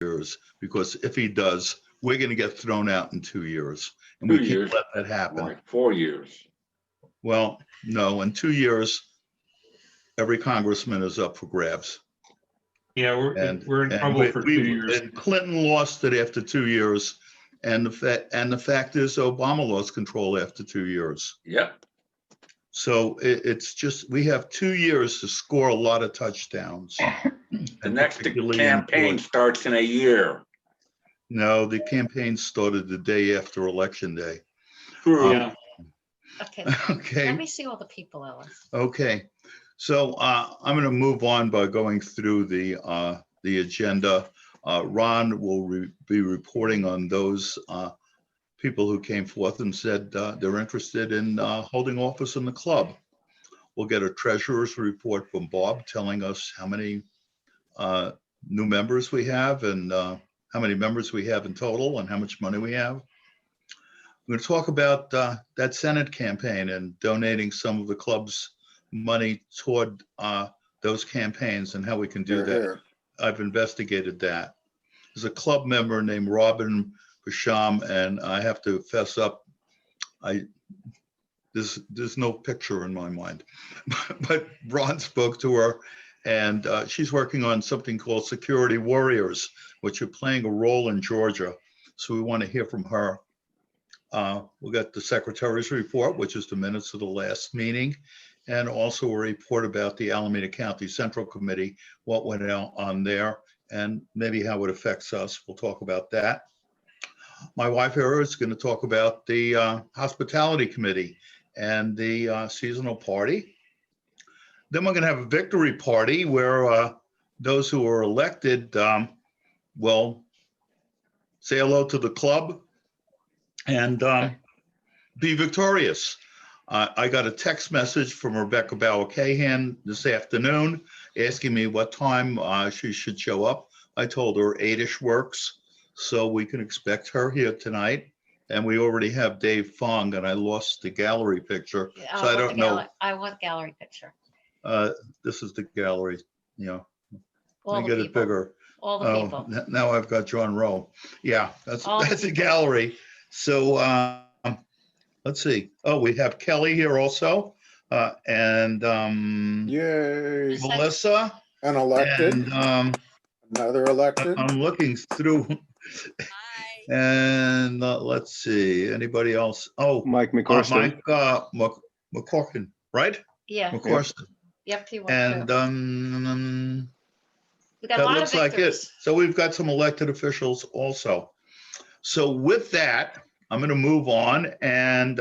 years, because if he does, we're going to get thrown out in 2 years, and we 2 can't years, let that happen. right, 4 years. Well, no, in 2 years, every congressman is up for grabs. Yeah, we're in trouble for 2 years. And Clinton lost it after 2 years, and the fact is Obama lost control after 2 years. Yep. So it's just, we have 2 years to score a lot of touchdowns. The next campaign starts in a year. No, the campaign started the day after Election Day. True. Yeah. Okay, Okay. let me see all the people, Ellis. Okay, so I'm going to move on by going through the agenda. Ron will be reporting on those people who came forth and said they're interested in holding office in the club. We'll get a treasurer's report from Bob telling us how many new members we have and how many members we have in total and how much money we have. I'm going to talk about that Senate campaign and donating some of the club's money toward those campaigns and how we can do that. I've investigated that. There's a club member named Robin Basham, and I have to fess up, there's no picture in my mind, but Ron spoke to her, and she's working on something called Security Warriors, which are playing a role in Georgia. So we want to hear from her. We'll get the secretary's report, which is the minutes of the last meeting, and also a report about the Alameda County Central Committee, what went on there, and maybe how it affects us. We'll talk about that. My wife here is going to talk about the Hospitality Committee and the seasonal party. Then we're going to have a victory party where those who are elected will say hello to the club and be victorious. I got a text message from Rebecca Bauer-Cahan this afternoon asking me what time she should show up. I told her 8-ish works, so we can expect her here tonight. And we already have Dave Fong, and I lost the gallery picture, so I don't know. I want gallery picture. This is the gallery, you know. All Let me the get it people. bigger. All the people. Now I've got John Rowe. Yeah, All the that's a people. gallery. So let's see. Oh, we have Kelly here also, and Yay. Melissa. An elected, And another elected. I'm looking through. And let's see, anybody else? Oh, Mike McCorston. Mike McCorkin, right? Yeah, McCorston. yep, he went And through. We got a that lot of looks like it. victories. So we've got some elected officials also. So with that, I'm going to move on and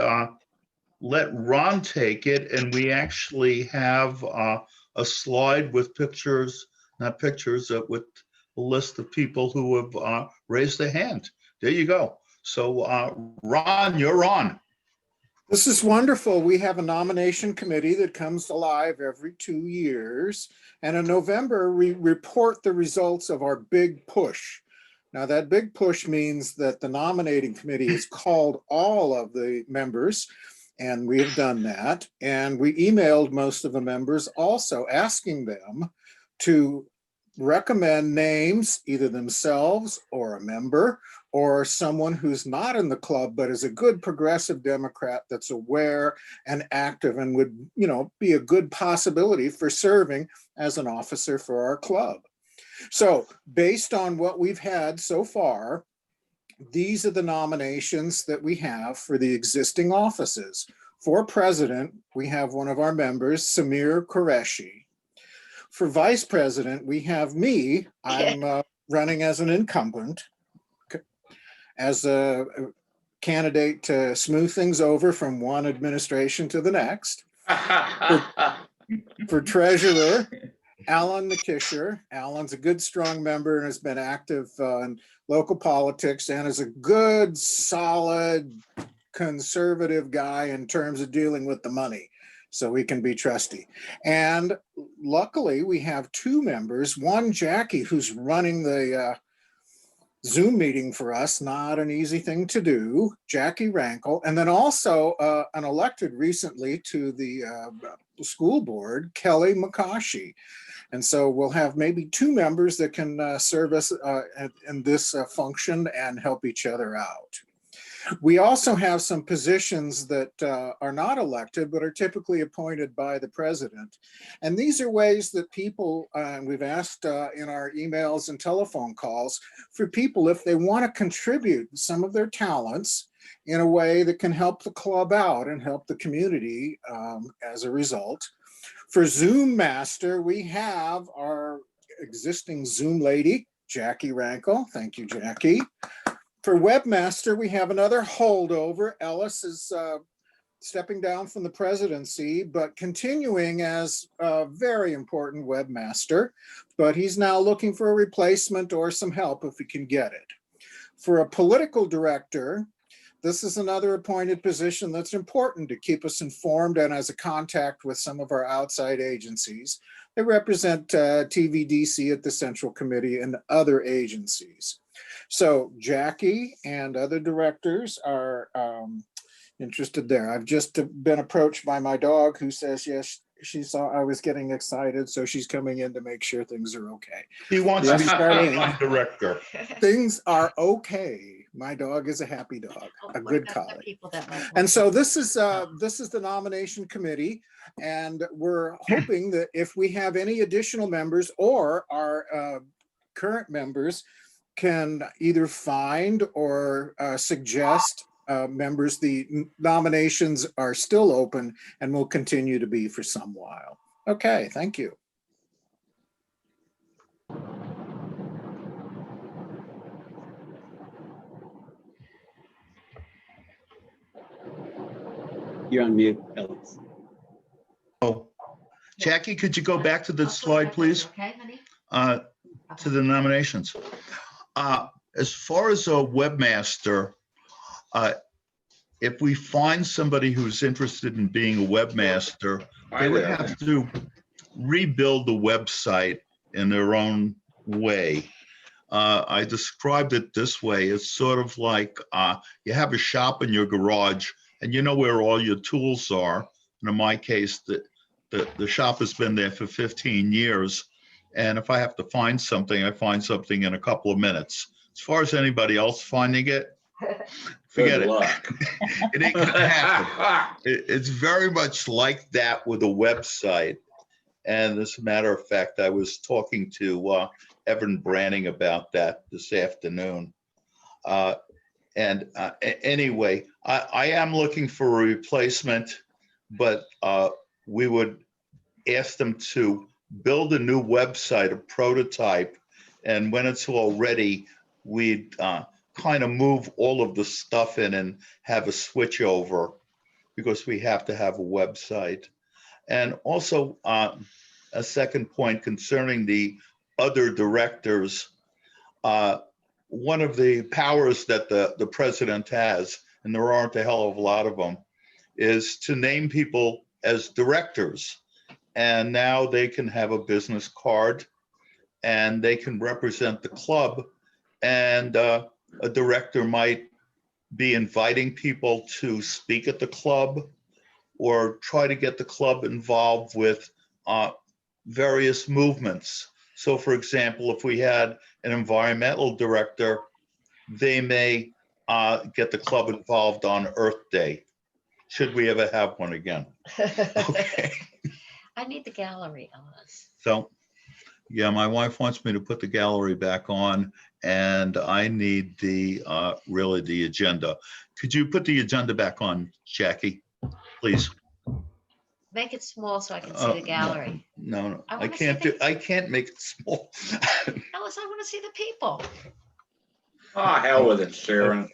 let Ron take it. And we actually have a slide with pictures, not pictures, with a list of people who have raised their hand. There you go. So Ron, you're on. This is wonderful. We have a nomination committee that comes alive every 2 years. And in November, we report the results of our big push. Now, that big push means that the nominating committee has called all of the members, and we have done that. And we emailed most of the members also asking them to recommend names, either themselves or a member, or someone who's not in the club, but is a good progressive Democrat that's aware and active and would, you know, be a good possibility for serving as an officer for our club. So based on what we've had so far, these are the nominations that we have for the existing offices. For president, we have one of our members, Samir Qureshi. For vice president, we have me. I'm running as an incumbent, as a candidate to smooth things over from one administration to the next. For treasurer, Alan McKisher. Alan's a good, strong member and has been active in local politics and is a good, solid, conservative guy in terms of dealing with the money. So we can be trusty. And luckily, we have 2 members. One, Jackie, who's running the Zoom meeting for us, not an easy thing to do, Jackie Rankle. And then also an elected recently to the school board, Kelly McCaughey. And so we'll have maybe 2 members that can serve us in this function and help each other out. We also have some positions that are not elected, but are typically appointed by the president. And these are ways that people, we've asked in our emails and telephone calls, for people, if they want to contribute some of their talents in a way that can help the club out and help the community as a result. For Zoom Master, we have our existing Zoom lady, Jackie Rankle. Thank you, Jackie. For Webmaster, we have another holdover. Ellis is stepping down from the presidency, but continuing as a very important webmaster. But he's now looking for a replacement or some help if he can get it. For a political director, this is another appointed position that's important to keep us informed and as a contact with some of our outside agencies. They represent TVDC at the Central Committee and other agencies. So Jackie and other directors are interested there. I've just been approached by my dog who says, yes, she saw I was getting excited, so she's coming in to make sure things are okay. He wants to be my director. Things are okay. My dog is a happy dog, a good collie. And so this is the nomination committee, and we're hoping that if we have any additional members or our current members can either find or suggest members, the nominations are still open and will continue to be for some while. Okay, thank you. You're on mute, Ellis. Oh, Jackie, could you go back to the slide, please? Okay, honey. To the nominations. As far as a webmaster, if we find somebody who's interested in being a webmaster, they would have to rebuild the website in their own way. I described it this way. It's sort of like you have a shop in your garage and you know where all your tools are. And in my case, the shop has been there for 15 years. And if I have to find something, I find something in a couple of minutes. As far as anybody else finding it, forget it. It ain't gonna happen. It's very much like that with a website. And as a matter of fact, I was talking to Evan Branning about that this afternoon. Anyway, I am looking for a replacement, but we would ask them to build a new website, a prototype, and when it's all ready, we'd kind of move all of the stuff in and have a switch over because we have to have a website. And also a second point concerning the other directors, one of the powers that the president has, and there aren't a hell of a lot of them, is to name people as directors. And now they can have a business card and they can represent the club. And a director might be inviting people to speak at the club or try to get the club involved with various movements. So for example, if we had an environmental director, they may get the club involved on Earth Day, should we ever have one again. Okay. I need the gallery, Ellis. So, yeah, my wife wants me to put the gallery back on, and I need the really the agenda. Could you put the agenda back on, Jackie, please? Make it small so I can see the gallery. No, I can't do. I can't make it small. Ellis, I want to see the people. Oh, hell with it, Sharon.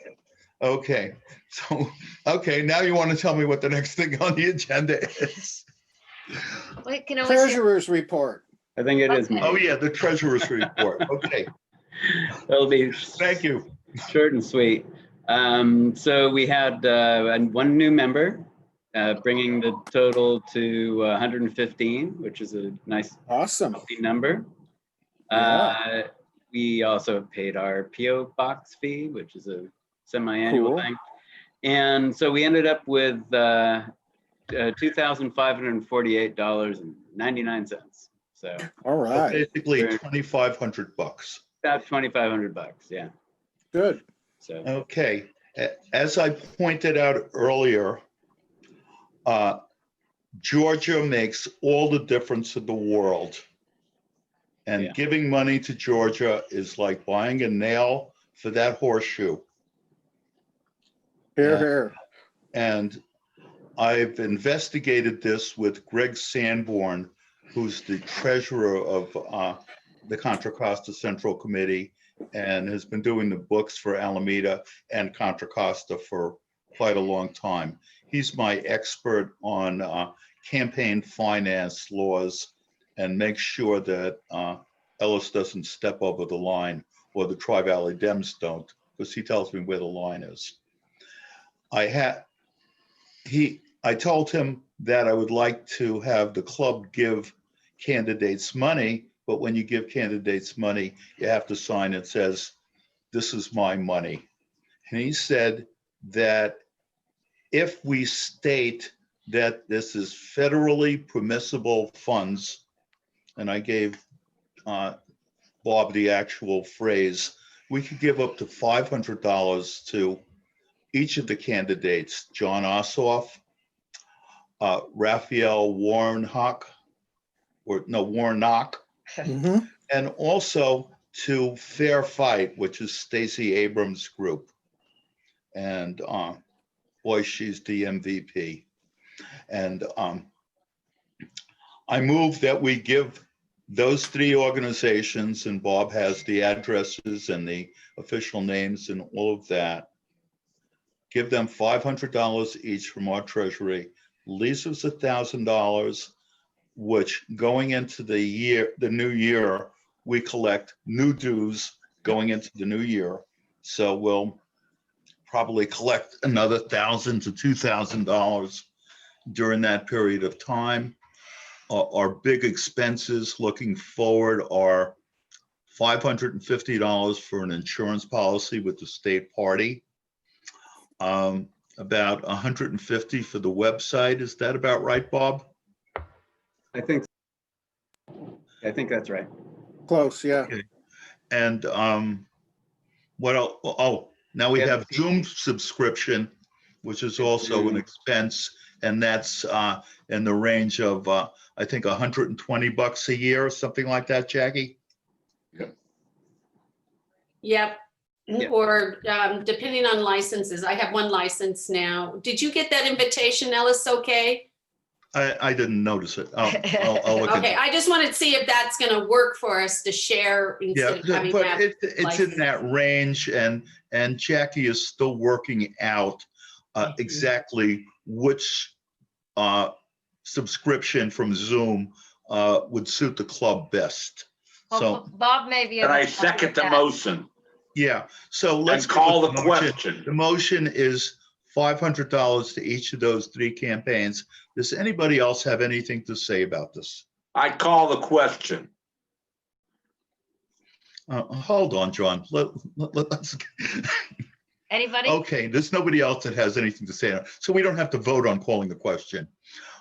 Okay, so now you want to tell me what the next thing on the agenda is? Wait, can always Treasurer's report. I think it is. Okay. Oh yeah, the treasurer's report. Okay, It'll be thank you. short and sweet. So we had one new member, bringing the total to 115, which is a nice Awesome. healthy number. Yeah. We also paid our PO box fee, which is a semi-annual Cool. thing. And so we ended up with $2,548.99. So All right, Basically Very- $2,500. about $2,500. Yeah. good. So Okay, as I pointed out earlier, Georgia makes all the difference in the world. And Yeah. giving money to Georgia is like buying a nail for that horseshoe. Here, Yeah. here. And I've investigated this with Greg Sanborn, who's the treasurer of the Contra Costa Central Committee and has been doing the books for Alameda and Contra Costa for quite a long time. He's my expert on campaign finance laws and makes sure that Ellis doesn't step over the line, or the Tri-Valley Dems don't, because he tells me where the line is. I told him that I would like to have the club give candidates money, but when you give candidates money, you have to sign it says, "This is my money." And he said that if we state that this is federally permissible funds, and I gave Bob the actual phrase, we could give up to $500 to each of the candidates, John Ossoff, Raphael Warnock, Mhm. and also to Fair Fight, which is Stacey Abrams' group. And boy, she's the MVP. And I move that we give those three organizations, and Bob has the addresses and the official names and all of that, give them $500 each from our treasury, leaves us $1,000, which going into the new year, we collect new dues going into the new year. So we'll probably collect another $1,000 to $2,000 during that period of time. Our big expenses looking forward are $550 for an insurance policy with the state party. About $150 for the website. Is that about right, Bob? I think that's right. Close, yeah. Okay. And what else? Oh, now we have Zoom subscription, which is also an expense, and that's in the range of I think $120 a year or something like that, Jackie. Yep. Yeah. Or depending on licenses, I have one license now. Did you get that invitation, Ellis? Okay. I didn't notice it. I'll look Okay, I just wanted to see if that's going to work for us to share Yeah, instead of having but to have it's in that range, and Jackie is still working out exactly which subscription from Zoom would suit the club best. So, Bob may be. And able I to help second with the that. motion yeah, so let's and call go the with motion. question. The motion is $500 to each of those three campaigns. Does anybody else have anything to say about this? I call the question. Hold on, John. Let's. Anybody? Okay, there's nobody else that has anything to say. So we don't have to vote on calling the question.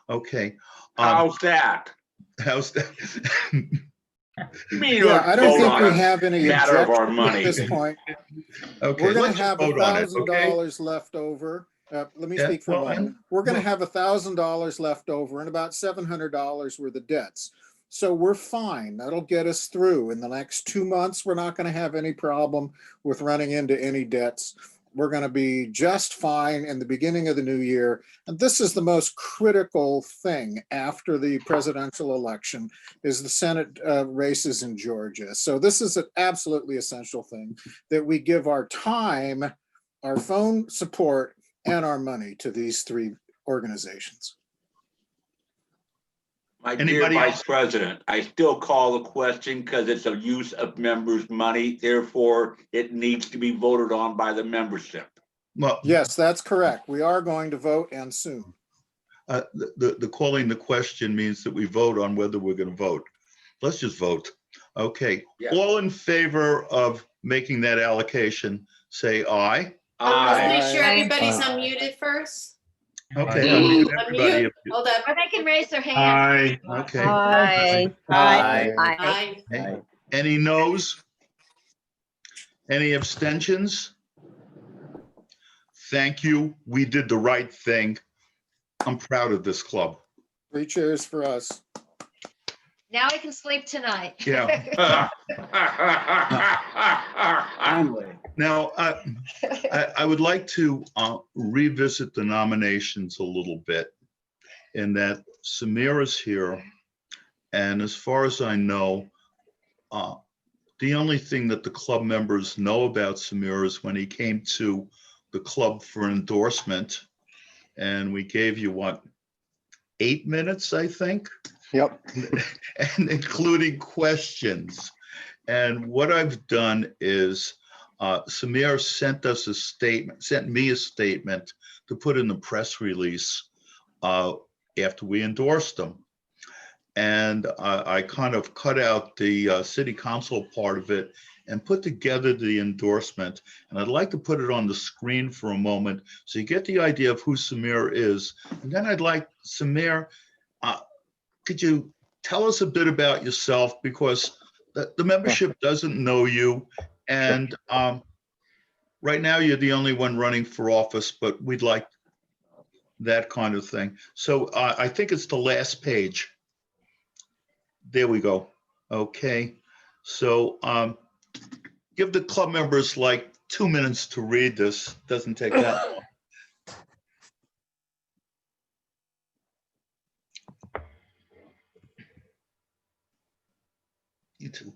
Okay. How's that? How's that? Yeah, I don't think we have any matter of our objections money. at this point. Okay, We're gonna let's have vote on it, okay? $1,000 left over. Let me Yeah, speak for a well, moment. We're gonna have $1,000 left over and about $700 worth of debts. So we're fine. That'll get us through. In the next 2 months, we're not gonna have any problem with running into any debts. We're gonna be just fine in the beginning of the new year. And this is the most critical thing after the presidential election is the Senate races in Georgia. So this is an absolutely essential thing that we give our time, our phone support, and our money to these three organizations. My dear Anybody Vice else? President, I still call the question because it's a use of members' money. Therefore, it needs to be voted on by the membership. Well, Yes, that's correct. We are going to vote and soon. the calling the question means that we vote on whether we're going to vote. Let's just vote. Okay, Yeah. all in favor of making that allocation, say aye. Let's Aye. make sure Aye. everybody's unmuted first. Okay. Unmute. unmute everybody if you- Hold up. Or they can raise their hand. Aye. Okay. Aye. Aye. Aye. Okay. Any noes? Any abstentions? Thank you. We did the right thing. I'm proud of this club. 3 cheers for us. Now I can sleep tonight. Yeah. Finally. Now, I would like to revisit the nominations a little bit in that Samir is here. And as far as I know, the only thing that the club members know about Samir is when he came to the club for endorsement. And we gave you what, 8 minutes, I think? Yep. And including questions. And what I've done is Samir sent me a statement to put in the press release after we endorsed him. And I kind of cut out the city council part of it and put together the endorsement. And I'd like to put it on the screen for a moment so you get the idea of who Samir is. And then I'd like, Samir, could you tell us a bit about yourself? Because the membership doesn't know you. And right now you're the only one running for office, but we'd like that kind of thing. So I think it's the last page. There we go. Okay. So give the club members like 2 minutes to read this. Doesn't take that long. You too.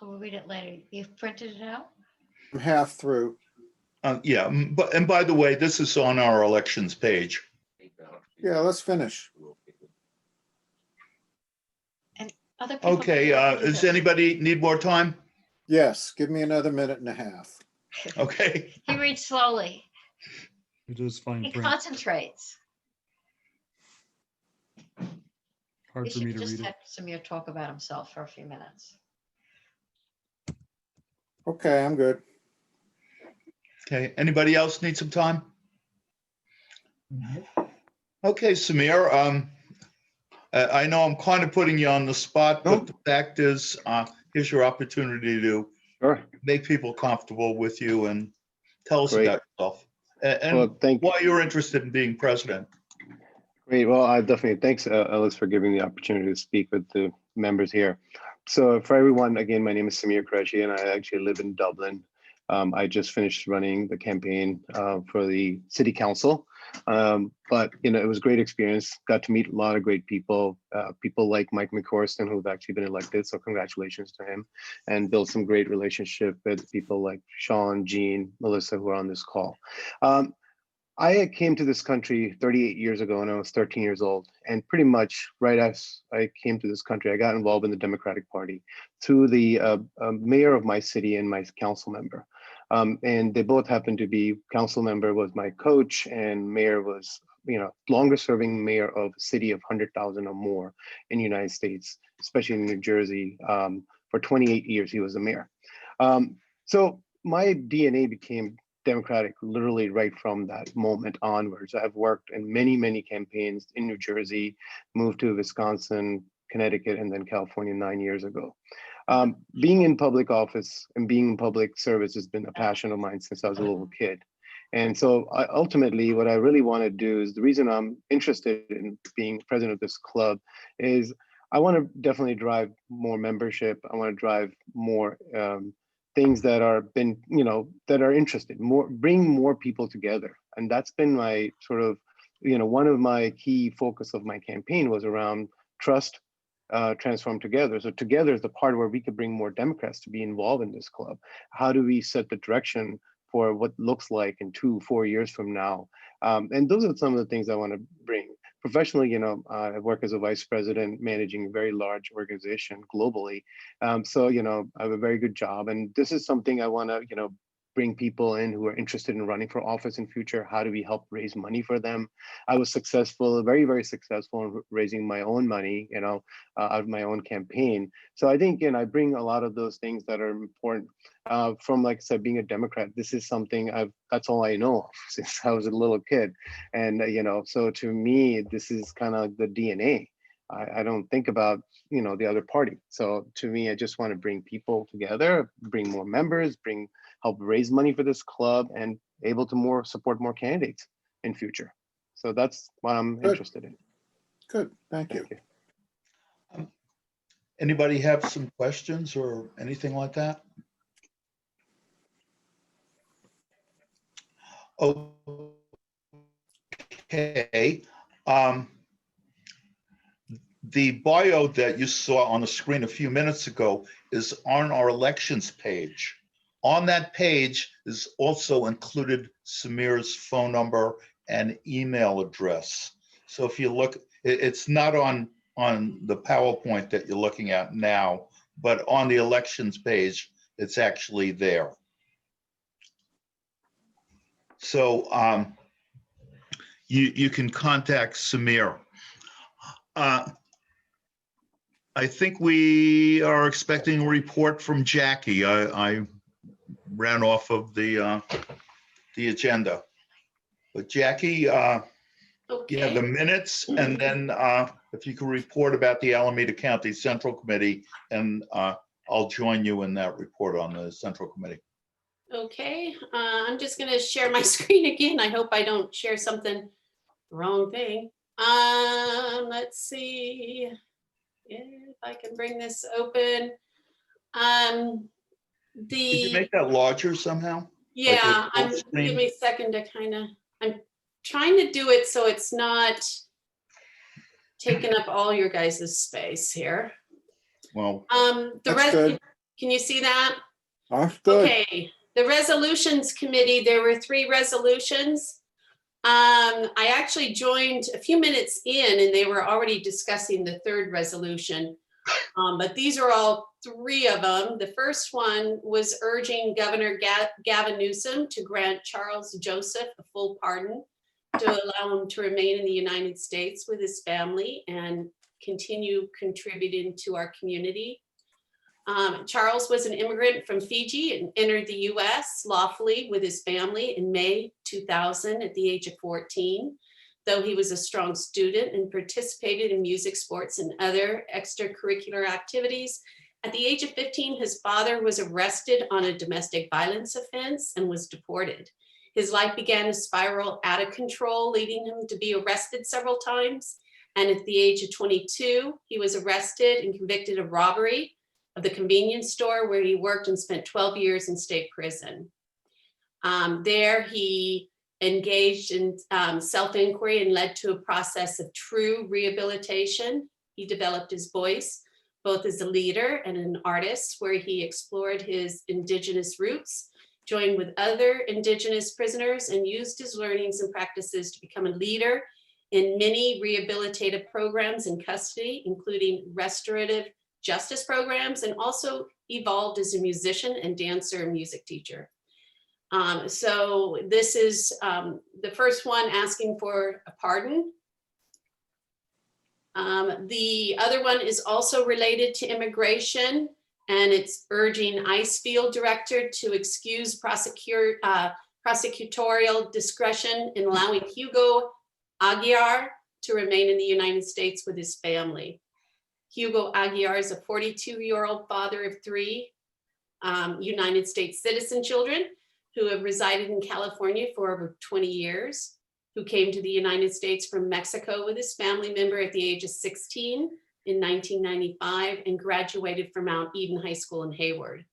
We'll read it later. You've printed it out? I'm half through. Yeah, and by the way, this is on our elections page. Yeah, let's finish. Other people Okay, can do does this. anybody need more time? Yes, give me another 1.5 minutes. Okay. He reads slowly. It is fine He print. concentrates. Hard We for me should to just read have it. Samir talk about himself for a few minutes. Okay, I'm good. Okay, anybody else need some time? Okay, Samir, I know I'm kind of putting you on the spot, but the fact is, here's your opportunity to Sure. make people comfortable with you and tell us Great. about yourself and Well, thank you. why you're interested in being president. Great. Well, I definitely thanks, Ellis, for giving the opportunity to speak with the members here. So for everyone, again, my name is Samir Qureshi, and I actually live in Dublin. I just finished running the campaign for the city council. But, you know, it was a great experience. Got to meet a lot of great people, people like Mike McCorsten, who've actually been elected. So congratulations to him, and built some great relationship with people like Sean, Jean, Melissa, who are on this call. I came to this country 38 years ago when I was 13 years old. And pretty much right as I came to this country, I got involved in the Democratic Party through the mayor of my city and my council member. And they both happened to be, council member was my coach and mayor was, you know, longest serving mayor of a city of 100,000 or more in the United States, especially in New Jersey. For 28 years, he was the mayor. So my DNA became Democratic literally right from that moment onwards. I've worked in many, many campaigns in New Jersey, moved to Wisconsin, Connecticut, and then California 9 years ago. Being in public office and being in public service has been a passion of mine since I was a little kid. And so ultimately what I really want to do is, the reason I'm interested in being president of this club is I want to definitely drive more membership. I want to drive more things that are been, you know, that are interested, bring more people together. And that's been my sort of, you know, one of my key focus of my campaign was around trust, transform together. So together is the part where we could bring more Democrats to be involved in this club. How do we set the direction for what looks like in 2-4 years from now? And those are some of the things I want to bring. Professionally, you know, I work as a vice president managing a very large organization globally. So, you know, I have a very good job. And this is something I want to, you know, bring people in who are interested in running for office in future? How do we help raise money for them? I was successful, very, very successful in raising my own money, out of my own campaign. So I think, I bring a lot of those things that are important. From, like I said, being a Democrat, this is something that's all I know of since I was a little kid. And, so to me, this is kind of the DNA. I don't think about, the other party. So to me, I just want to bring people together, bring more members, help raise money for this club, and able to support more candidates in future. So that's what I'm interested in. Good, thank you. Anybody have some questions or anything like that? Okay. The bio that you saw on the screen a few minutes ago is on our elections page. On that page is also included Samir's phone number and email address. So if you look, it's not on the PowerPoint that you're looking at now, but on the elections page, it's actually there. So you can contact Samir. I think we are expecting a report from Jackie. I ran off of the agenda. But Jackie, Okay. the minutes, and then if you can report about the Alameda County Central Committee, and I'll join you in that report on the Central Committee. Okay, I'm just gonna share my screen again. I hope I don't share something wrong thing. Let's see if I can bring this open. Did you make that larger somehow? Yeah, Like with full give screen? me a second to I'm trying to do it so it's not taking up all your guys' space here. Well, That's good. Can you see that? That's good. Okay, the resolutions committee, there were 3 resolutions. I actually joined a few minutes in and they were already discussing the 3rd resolution. But these are all 3 of them. The first one was urging Governor Gavin Newsom to grant Charles Joseph a full pardon to allow him to remain in the United States with his family and continue contributing to our community. Charles was an immigrant from Fiji and entered the US lawfully with his family in May 2000 at the age of 14. Though he was a strong student and participated in music, sports, and other extracurricular activities, at the age of 15, his father was arrested on a domestic violence offense and was deported. His life began to spiral out of control, leading him to be arrested several times. And at the age of 22, he was arrested and convicted of robbery of the convenience store where he worked and spent 12 years in state prison. There he engaged in self-inquiry and led to a process of true rehabilitation. He developed his voice, both as a leader and an artist, where he explored his Indigenous roots, joined with other Indigenous prisoners, and used his learnings and practices to become a leader in many rehabilitative programs in custody, including restorative justice programs, and also evolved as a musician and dancer and music teacher. So this is the first one asking for a pardon. The other one is also related to immigration, and it's urging ICE field director to excuse prosecutorial discretion in allowing Hugo Aguiar to remain in the United States with his family. Hugo Aguiar is a 42-year-old father of 3 United States citizen children who have resided in California for over 20 years, who came to the United States from Mexico with his family member at the age of 16 in 1995 and graduated from Mount Eden High School in Hayward.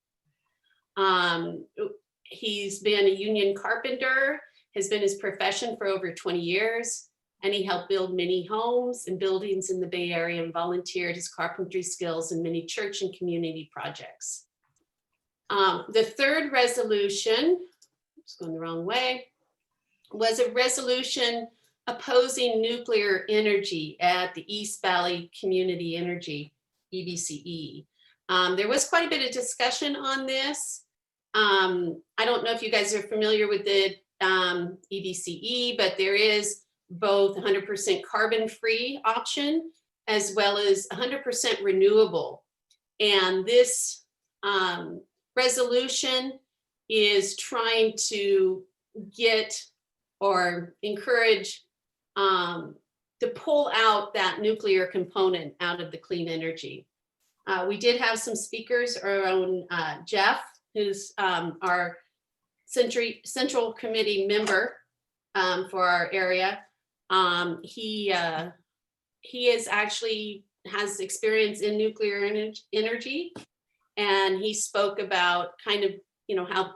He's been a union carpenter, has been his profession for over 20 years, and he helped build many homes and buildings in the Bay Area and volunteered his carpentry skills in many church and community projects. The 3rd resolution, it's going the wrong way, was a resolution opposing nuclear energy at the East Valley Community Energy, EVCE. There was quite a bit of discussion on this. I don't know if you guys are familiar with the EDCE, but there is both 100% carbon-free option as well as 100% renewable. And this resolution is trying to get or encourage to pull out that nuclear component out of the clean energy. We did have some speakers, our own Jeff, who's our Central Committee member for our area. He is actually has experience in nuclear energy, and he spoke about kind of, you know, how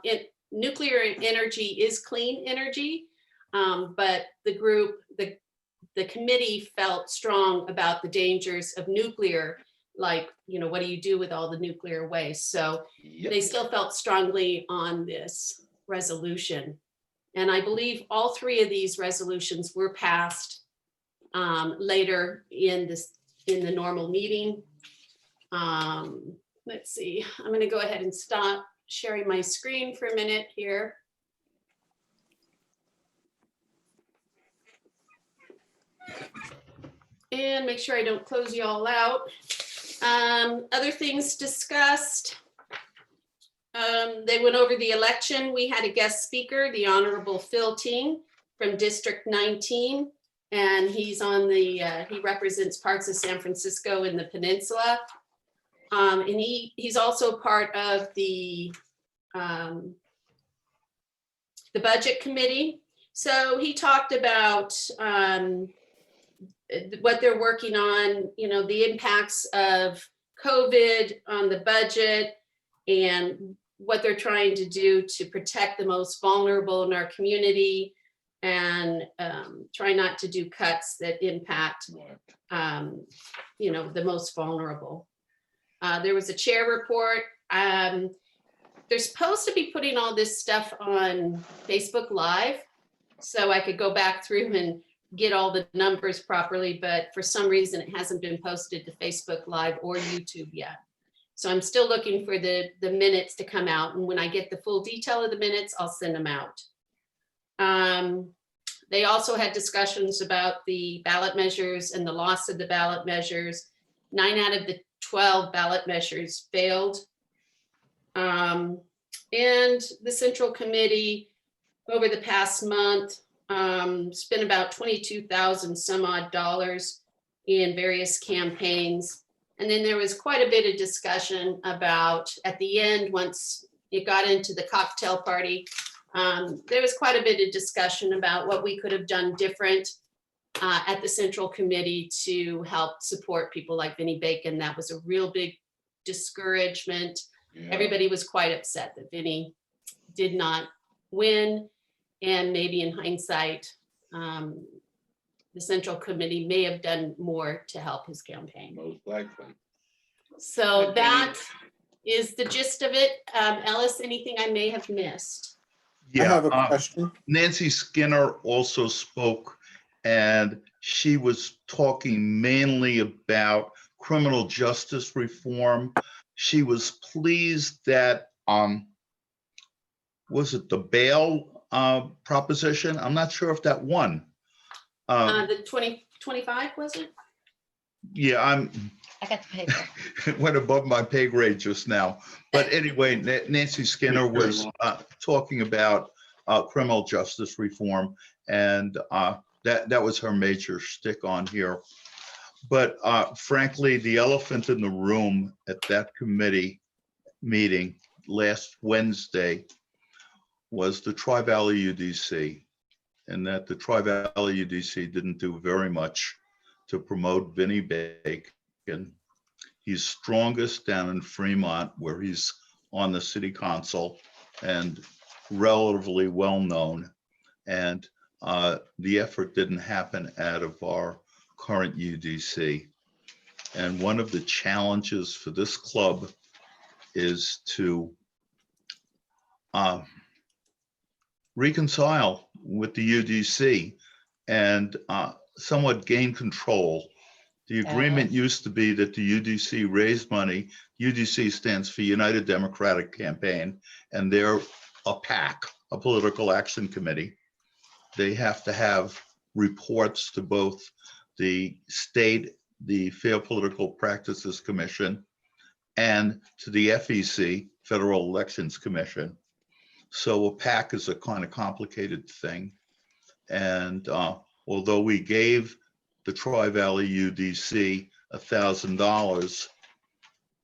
nuclear energy is clean energy, but the committee felt strong about the dangers of nuclear, like, you know, what do you do with all the nuclear waste? So they still felt strongly on this resolution. And I believe all three of these resolutions were passed later in the normal meeting. Let's see, I'm going to go ahead and stop sharing my screen for a minute here. And make sure I don't close you all out. Other things discussed. They went over the election. We had a guest speaker, the Honorable Phil Ting from District 19. And he's on the, he represents parts of San Francisco and the peninsula. And he's also part of the budget committee. So he talked about what they're working on, you know, the impacts of COVID on the budget and what they're trying to do to protect the most vulnerable in our community, and try not to do cuts that impact, you know, the most vulnerable. There was a chair report. They're supposed to be putting all this stuff on Facebook Live, so I could go back through and get all the numbers properly, but for some reason it hasn't been posted to Facebook Live or YouTube yet. So I'm still looking for the minutes to come out, and when I get the full detail of the minutes, I'll send them out. They also had discussions about the ballot measures and the loss of the ballot measures. 9 out of the 12 ballot measures failed. And the Central Committee over the past month spent about $22,000 some odd dollars in various campaigns. And then there was quite a bit of discussion about, at the end, once it got into the cocktail party, there was quite a bit of discussion about what we could have done different at the Central Committee to help support people like Vinnie Bacon. That was a real big discouragement. Yeah. Everybody was quite upset that Vinnie did not win. And maybe in hindsight, the Central Committee may have done more to help his campaign. Most likely. So that is the gist of it. Ellis, anything I may have missed? I have a question. Nancy Skinner also spoke, and she was talking mainly about criminal justice reform. She was pleased that, was it the bail proposition? I'm not sure if that won. The 2025, was it? Yeah, I got the paper. it went above my pay grade just now. But anyway, Nancy Skinner was talking about criminal justice reform, and that was her major shtick on here. But frankly, the elephant in the room at that committee meeting last Wednesday was the Tri-Valley UDC, and that the Tri-Valley UDC didn't do very much to promote Vinnie Bacon. He's strongest down in Fremont, where he's on the city council and relatively well-known. And the effort didn't happen out of our current UDC. And one of the challenges for this club is to reconcile with the UDC and somewhat gain control The agreement used to be that the UDC raised money. UDC stands for United Democratic Campaign, and they're a PAC, a political action committee. They have to have reports to both the state, the Fair Political Practices Commission, and to the FEC, Federal Elections Commission. So a PAC is a kind of complicated thing. And although we gave the Tri-Valley UDC $1,000,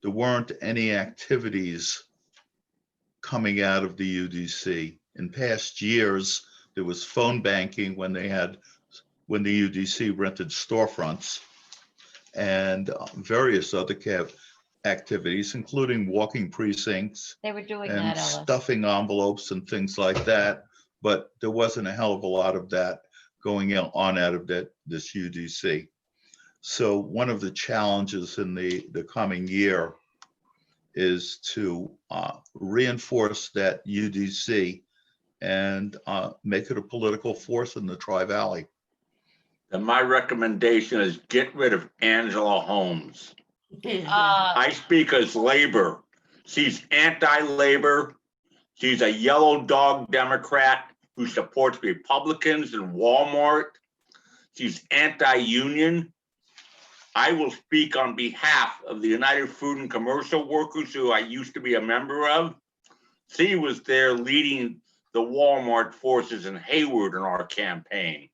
there weren't any activities coming out of the UDC. In past years, there was phone banking when the UDC rented storefronts, and various other activities, including walking precincts They were doing and that, Ellis. stuffing envelopes and things like that. But there wasn't a hell of a lot of that going on out of this UDC. So one of the challenges in the coming year is to reinforce that UDC and make it a political force in the Tri-Valley. And my recommendation is get rid of Angela Holmes. I speak as labor. She's anti-labor. She's a yellow dog Democrat who supports Republicans and Walmart. She's anti-union. I will speak on behalf of the United Fruit and Commercial Workers, who I used to be a member of. She was there leading the Walmart forces in Hayward in our campaign.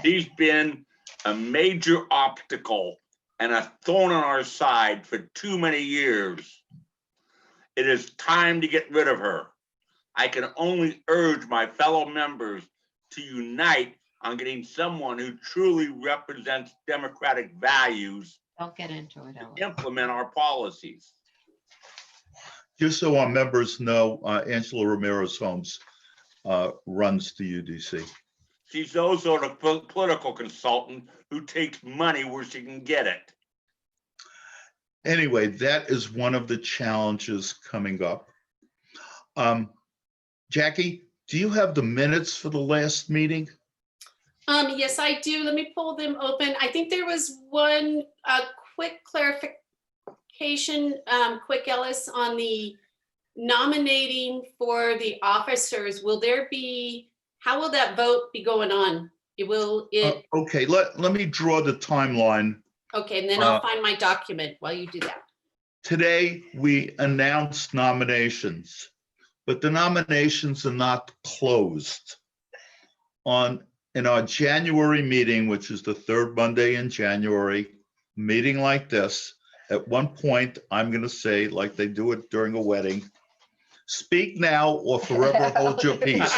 She's been a major obstacle and a thorn on our side for too many years. It is time to get rid of her. I can only urge my fellow members to unite on getting someone who truly represents democratic values. Don't get into it, Ellis. To implement our policies. Just so our members know, Angela Ramirez Holmes runs the UDC. She's also a political consultant who takes money where she can get it. Anyway, that is one of the challenges coming up. Jackie, do you have the minutes for the last meeting? Yes, I do. Let me pull them open. I think there was one quick clarification, quick Ellis, on the nominating for the officers. Will there be, how will that vote be going on? Okay, let me draw the timeline. Okay, and then I'll find my document while you do that. Today, we announced nominations, but the nominations are not closed. In our January meeting, which is the third Monday in January, meeting like this, at one point, I'm going to say, like they do it during a wedding, speak now or forever hold your peace.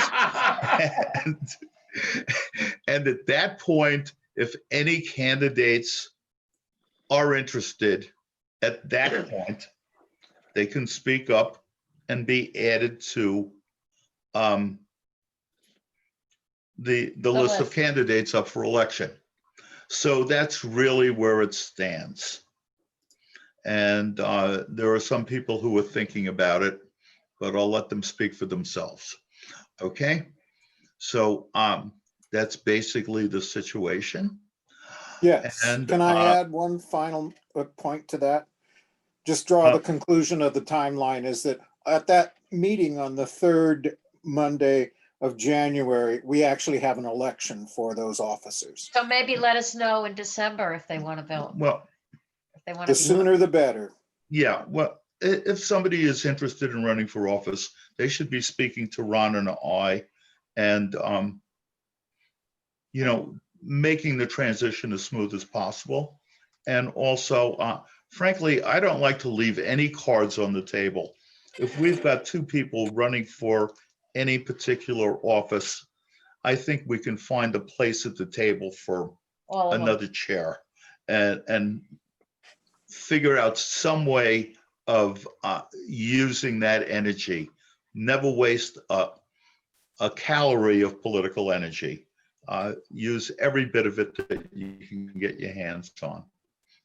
And at that point, if any candidates are interested, at that point, they can speak up and be added to the list of candidates up for election. So that's really where it stands. And there are some people who are thinking about it, but I'll let them speak for themselves. Okay, so that's basically the situation. Yes, And, can I add one final point to that? Just draw the conclusion of the timeline is that at that meeting on the third Monday of January, we actually have an election for those officers. So maybe let us know in December if they want to vote. Well, If they want The to. sooner the better. yeah, well, if somebody is interested in running for office, they should be speaking to Ron and I, and making the transition as smooth as possible. And also, frankly, I don't like to leave any cards on the table. If we've got two people running for any particular office, I think we can find a place at the table for All of them. another chair and figure out some way of using that energy. Never waste a calorie of political energy. Use every bit of it that you can get your hands on.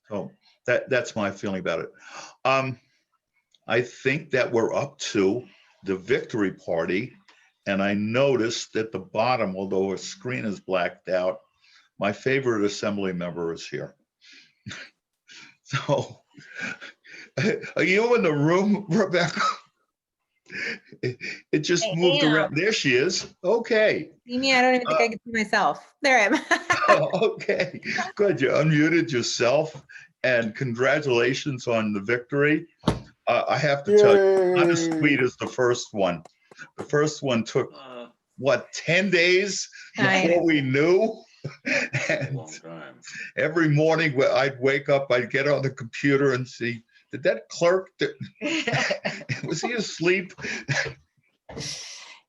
So that's my feeling about it. I think that we're up to the victory party. And I noticed at the bottom, although our screen is blacked out, my favorite assembly member is here. So, are you in the room, Rebecca? It just I moved am. around. There she is. Okay. See me? I don't even think I can see myself. There I am. Okay, good. You unmuted yourself, and congratulations on the victory. I have to tell you, not as Yay. sweet as the first one. The first one took, what, 10 days I before we knew? A And long time. every morning when I'd wake up, I'd get on the computer and see, did that clerk, was he asleep?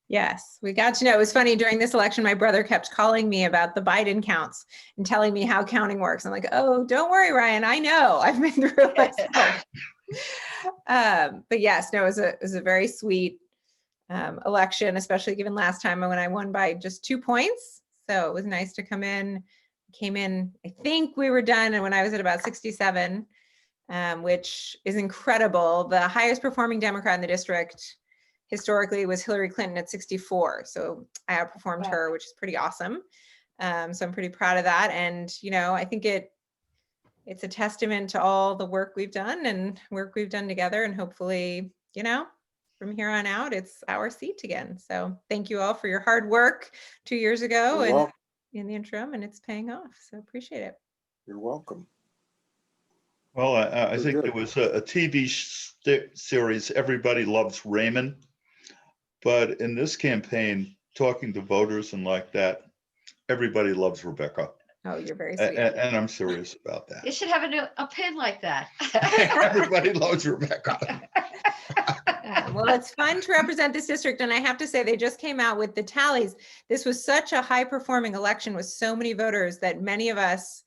Yes, we got to know. It was funny during this election, my brother kept calling me about the Biden counts and telling me how counting works. I'm like, oh, don't worry, Ryan. I know. I've been through it myself. But yes, no, it was a very sweet election, especially given last time when I won by just 2 points. So it was nice to come in. Came in, I think we were done, and when I was at about 67, which is incredible. The highest performing Democrat in the district historically was Hillary Clinton at 64. So I outperformed her, which is pretty awesome. So I'm pretty proud of that. And, you know, I think it's a testament to all the work we've done and work we've done together. And hopefully, you know, from here on out, it's our seat again. So thank you all for your hard work 2 years ago You're and welcome. in the interim, and it's paying off. So appreciate it. You're welcome. Well, I Very think good. there was a TV series, Everybody Loves Raymond. But in this campaign, talking to voters and like that, everybody loves Rebecca. Oh, you're very sweet. And I'm serious about You that. should have a pin like that. Everybody loves Rebecca. Well, it's fun to represent this district. And I have to say, they just came out with the tallies. This was such a high performing election with so many voters that many of us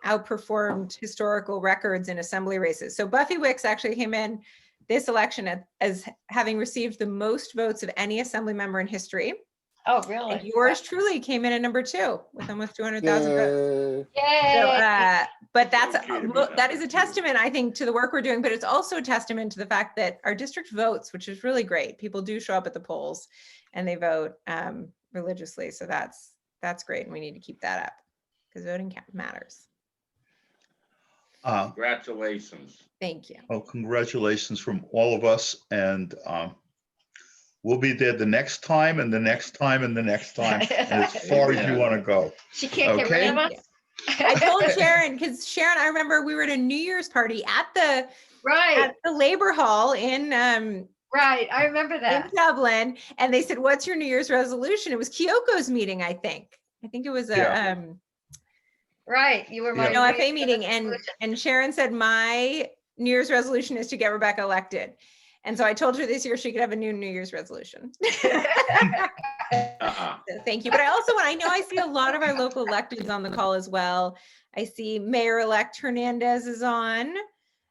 outperformed historical records in assembly races. So Buffy Wicks actually came in this election as having received the most votes of any assembly member in history. Oh, And really? yours truly came in at number 2 with almost 200,000 votes. Yay. Yay. So, but that's Okay to be that is a happy. testament, I think, to the work we're doing, but it's also a testament to the fact that our district votes, which is really great. People do show up at the polls and they vote religiously. So that's great. And we need to keep that up because voting matters. Congratulations. Thank you. Well, congratulations from all of us. And we'll be there the next time and the next time and the next time, and as far as you want to go. She can't get rid Okay. of us? I told Sharon, because Sharon, I remember we were at a New Year's party at the Right, Labor Hall in right. I remember that. Dublin, and they said, "What's your New Year's resolution?" It was Kyoko's meeting, I think. I think it was a Yeah. Right, you were my. Yeah. OFA meeting, and Sharon said, "My New Year's resolution is to get Rebecca elected." And so I told her this year she could have a New Year's resolution. So thank you. But I know I see a lot of our local electeds on the call as well. I see Mayor-elect Hernandez is on,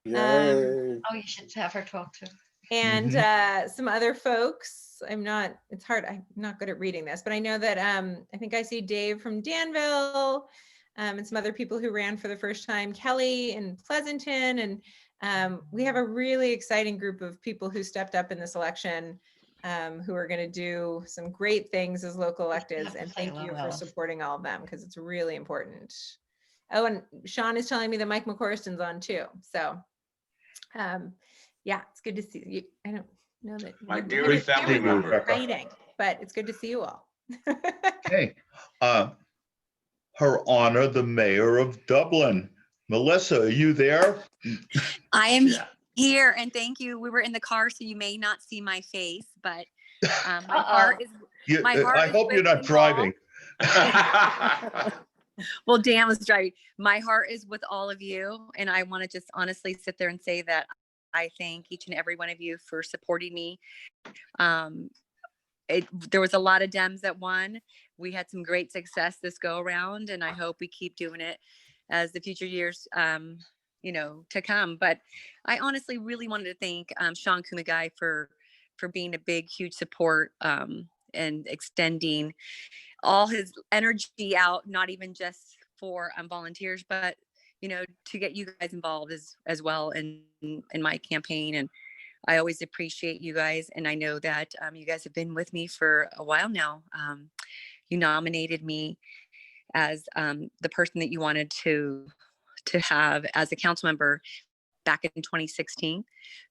Yay. Oh, you should have her talk to. and some other folks. It's hard. I'm not good at reading this, but I know that I think I see Dave from Danville, and some other people who ran for the first time, Kelly in Pleasanton, and we have a really exciting group of people who stepped up in this election, who are going to do some great things as local electeds. And thank you for supporting all of them because it's really important. Oh, and Sean is telling me that Mike McCorriston's on too. So, yeah, it's good to see you. I don't know that My you- dearest you're family member. exciting, but it's good to see you all. Okay. Her Honor, the Mayor of Dublin. Melissa, are you there? I am Yeah. here, and thank you. We were in the car, so you may not see my face, but my heart is. My heart I is hope you're with not you all. driving. Well, Dan was driving. My heart is with all of you, and I want to just honestly sit there and say that I thank each and every one of you for supporting me. There was a lot of Dems that won. We had some great success this go around, and I hope we keep doing it as the future years, to come. But I honestly really wanted to thank Sean Kumagai for being a big, huge support and extending all his energy out, not even just for volunteers, but to get you guys involved as well in my campaign. And I always appreciate you guys, and I know that you guys have been with me for a while now. You nominated me as the person that you wanted to have as a council member back in 2016.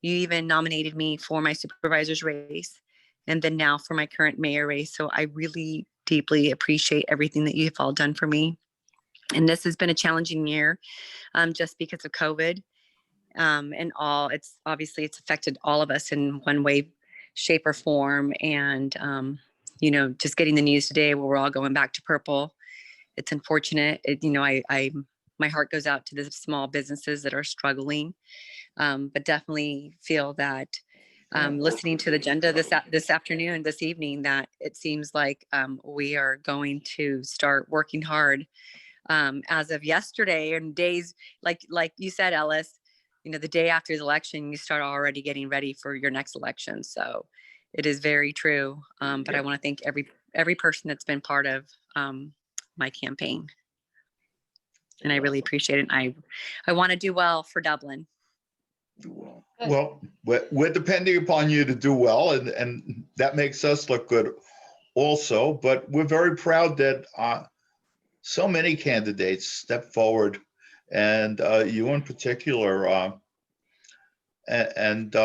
You even nominated me for my supervisor's race and then now for my current mayor race. So I really deeply appreciate everything that you've all done for me. And this has been a challenging year just because of COVID and all. It's obviously it's affected all of us in one way, shape, or form. And, you know, just getting the news today where we're all going back to purple. It's unfortunate. You know, my heart goes out to the small businesses that are struggling, but definitely feel that listening to the agenda this afternoon, this evening, that it seems like we are going to start working hard as of yesterday and days like you said, Ellis, you know, the day after the election, you start already getting ready for your next election. So it is very true. But I want to thank every person that's been part of my campaign. And I really appreciate it. I want to do well for Dublin. Well, we're depending upon you to do well, and that makes us look good also. But we're very proud that so many candidates stepped forward, and you in particular, and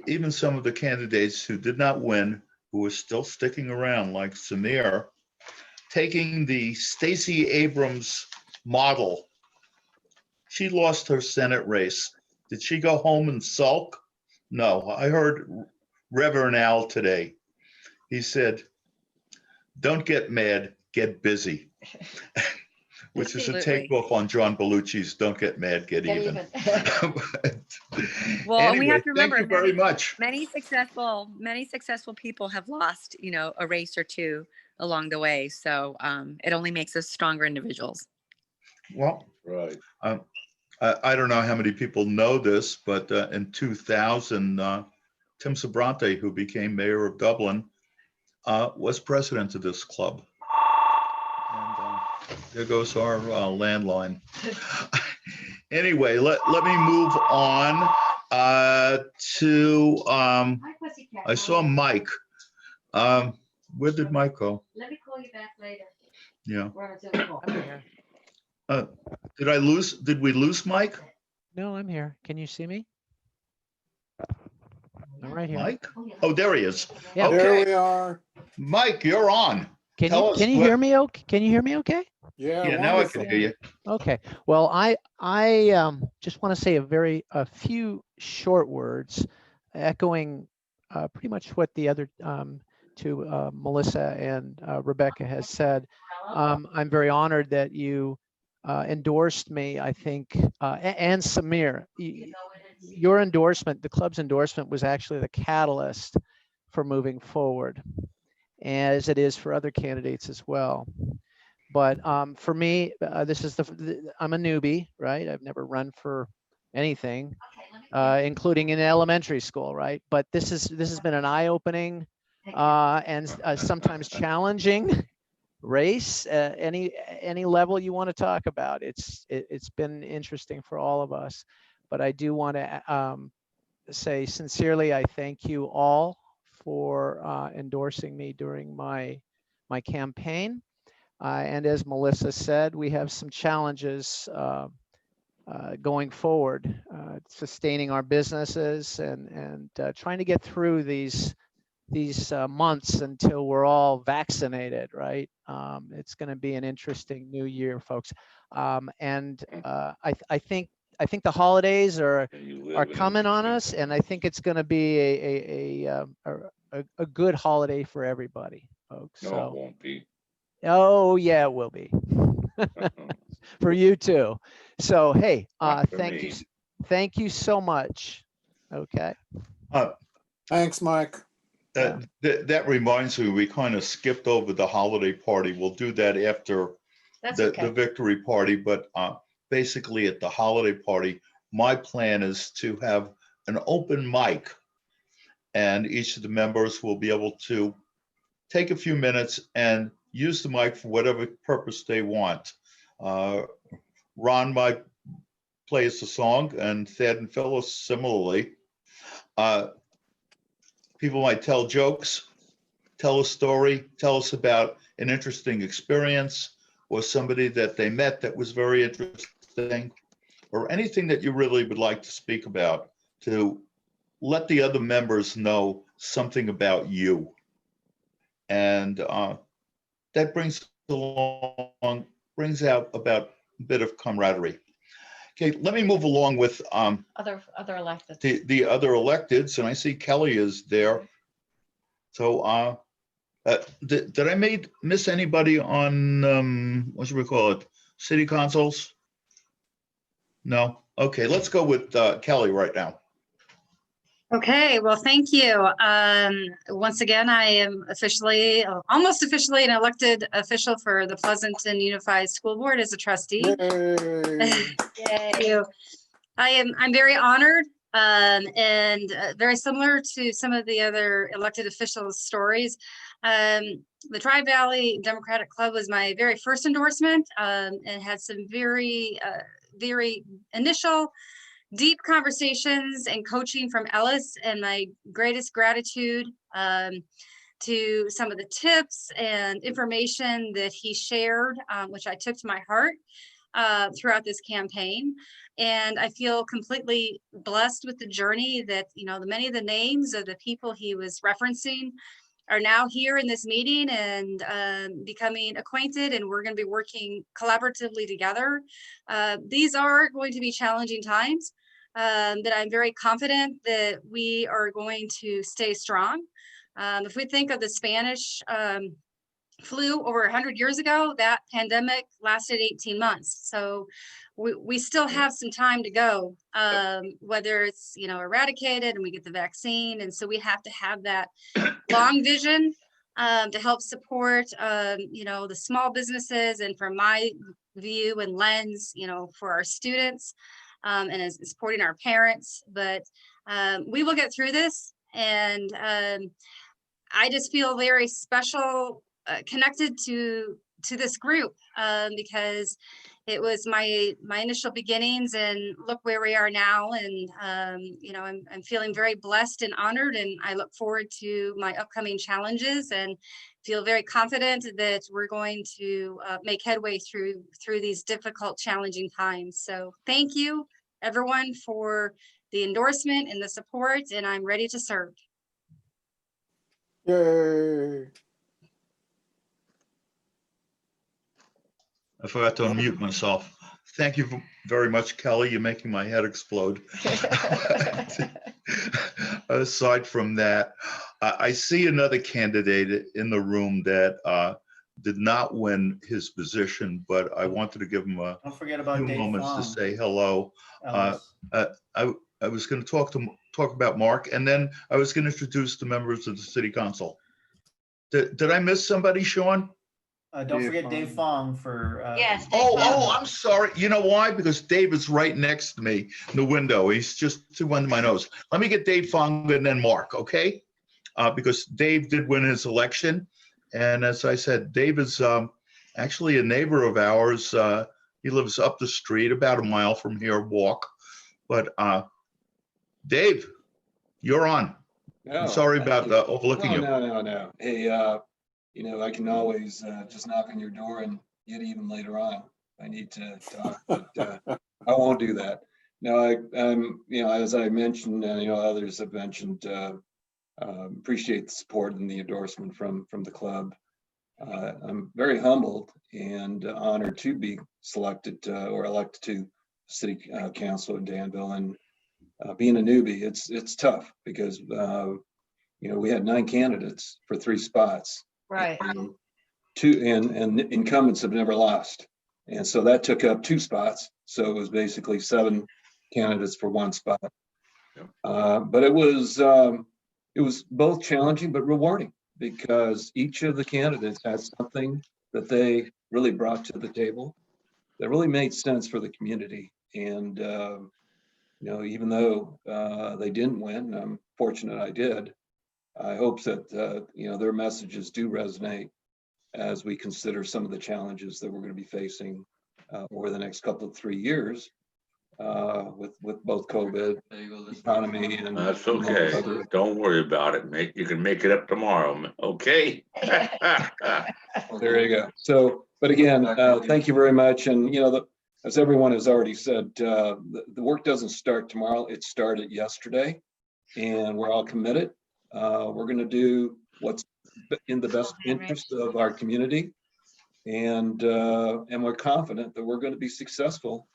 even some of the candidates who did not win, who are still sticking around, like Samir, taking the Stacey Abrams model. She lost her Senate race. Did she go home and sulk? No, I heard Reverend Al today. He said, don't get mad, get busy. Which is a takeoff on John Belushi's Don't Get Mad, Get Even. Well, anyway, and we have to remember, thank you very much. Many successful people have lost, you know, a race or two along the way. So it only makes us stronger individuals. Well, right. I don't know how many people know this, but in 2000, Tim Sobrante, who became mayor of Dublin, was president of this club. And there goes our landline. Anyway, let me move on to, I saw Mike. Where did Mike go? Let me call you back later. Yeah. We're on a Zoom call. I'm here. Did we lose Mike? No, I'm here. Can you see me? I'm right here. Mike? Oh, there he is. Yeah. Okay. There we are. Mike, you're on. Can you hear me? Okay. Can you hear me? Okay. Yeah. Yeah, now I can hear you. Okay. Well, I just want to say a few short words, echoing pretty much what the other two, Melissa and Rebecca has said. I'm very honored that you endorsed me, I think, and Samir. Your endorsement, the club's endorsement, was actually the catalyst for moving forward, as it is for other candidates as well. But for me, this is I'm a newbie, right? I've never run for anything, including in elementary school, right? But this has been an eye-opening and sometimes challenging race. Any level you want to talk about, it's been interesting for all of us. But I do want to say sincerely, I thank you all for endorsing me during my campaign. And as Melissa said, we have some challenges going forward, sustaining our businesses and trying to get through these months until we're all vaccinated, right? It's going to be an interesting new year, folks. And I think the holidays are coming on us, and I think it's going to be a good holiday for everybody, folks. No, so, it won't be. Oh yeah, it will be for you too. So hey, thank you so much. Okay. Thanks, Mike. That reminds me, we kind of skipped over the holiday party. We'll do that after the victory party. But basically, at the holiday party, my plan is to have an open mic, and each of the members will be able to take a few minutes and use the mic for whatever purpose they want. Ron might play us a song, and Thad and Phyllis similarly. People might tell jokes, tell a story, tell us about an interesting experience or somebody that they met that was very interesting, or anything that you really would like to speak about, to let the other members know something about you. And that brings out about a bit of camaraderie. Okay, let me move along with Other elected. the other electeds, and I see Kelly is there. So did I miss anybody on, what should we call it, city councils? No? Okay, let's go with Kelly right now. Okay, well, thank you. Once again, I am almost officially an elected official for the Pleasanton Unified School Board as a trustee. Thank you. I'm very honored and very similar to some of the other elected officials' stories. The Tri-Valley Democratic Club was my very first endorsement and had some very initial deep conversations and coaching from Ellis, and my greatest gratitude to some of the tips and information that he shared, which I took to my heart throughout this campaign. And I feel completely blessed with the journey that, many of the names of the people he was referencing are now here in this meeting and becoming acquainted, and we're going to be working collaboratively together. These are going to be challenging times, but I'm very confident that we are going to stay strong. If we think of the Spanish flu over 100 years ago, that pandemic lasted 18 months. So we still have some time to go, whether it's, eradicated and we get the vaccine. And so we have to have that long vision to help support, the small businesses, and from my view and lens, for our students and as supporting our parents. But we will get through this. And I just feel very special, connected to this group because it was my initial beginnings, and look where we are now. And I'm feeling very blessed and honored, and I look forward to my upcoming challenges and feel very confident that we're going to make headway through these difficult, challenging times. So thank you, everyone, for the endorsement and the support, and I'm ready to serve. Yay. I forgot to unmute myself. Thank you very much, Kelly. You're making my head explode. Aside from that, I see another candidate in the room that did not win his position, but I wanted to give him a Don't forget about few Dave moments Fong. to say hello. Ellis. I was going to talk about Mark, and then I was going to introduce the members of the city council. Did I miss somebody, Sean? Don't forget Dave Fong for. Yes. Oh, I'm sorry. You know why? Because Dave is right next to me in the window. He's just to under my nose. Let me get Dave Fong and then Mark, okay? Because Dave did win his election. And as I said, Dave is actually a neighbor of ours. He lives up the street, about a mile from here, walk. But Dave, you're on. I'm sorry about overlooking you. No. Hey, I can always just knock on your door and get even later on. I need to talk, but I won't do that. No, as I mentioned, and others have mentioned, appreciate the support and the endorsement from the club. I'm very humbled and honored to be selected or elected to city council in Danville. And being a newbie, it's tough because we had 9 candidates for 3 spots. Right. And incumbents have never lost. And so that took up 2 spots. So it was basically 7 candidates for 1 spot. But it was both challenging but rewarding because each of the candidates had something that they really brought to the table that really made sense for the community. And, even though they didn't win, I'm fortunate I did. I hope that, their messages do resonate as we consider some of the challenges that we're going to be facing over the next couple of 3 years with both COVID, economy, and that's okay. Don't worry about it, mate. You can make it up tomorrow. Okay. Well, there you go. So, but again, thank you very much. And as everyone has already said, the work doesn't start tomorrow. It started yesterday, and we're all committed. We're going to do what's in the best interest of our community, and we're confident that we're going to be successful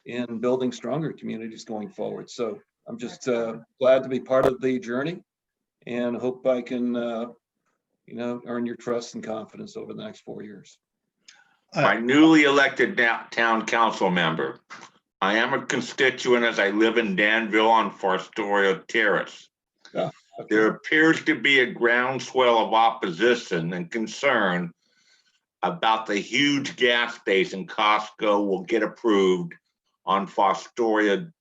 in building stronger communities going forward. So I'm just glad to be part of the journey, and hope I can, earn your trust and confidence over the next 4 years. My newly elected town council member. I am a constituent as I live in Danville on Fostoria Terrace. Yeah, okay. There appears to be a groundswell of opposition and concern about the huge gas station Costco will get approved on Fostoria.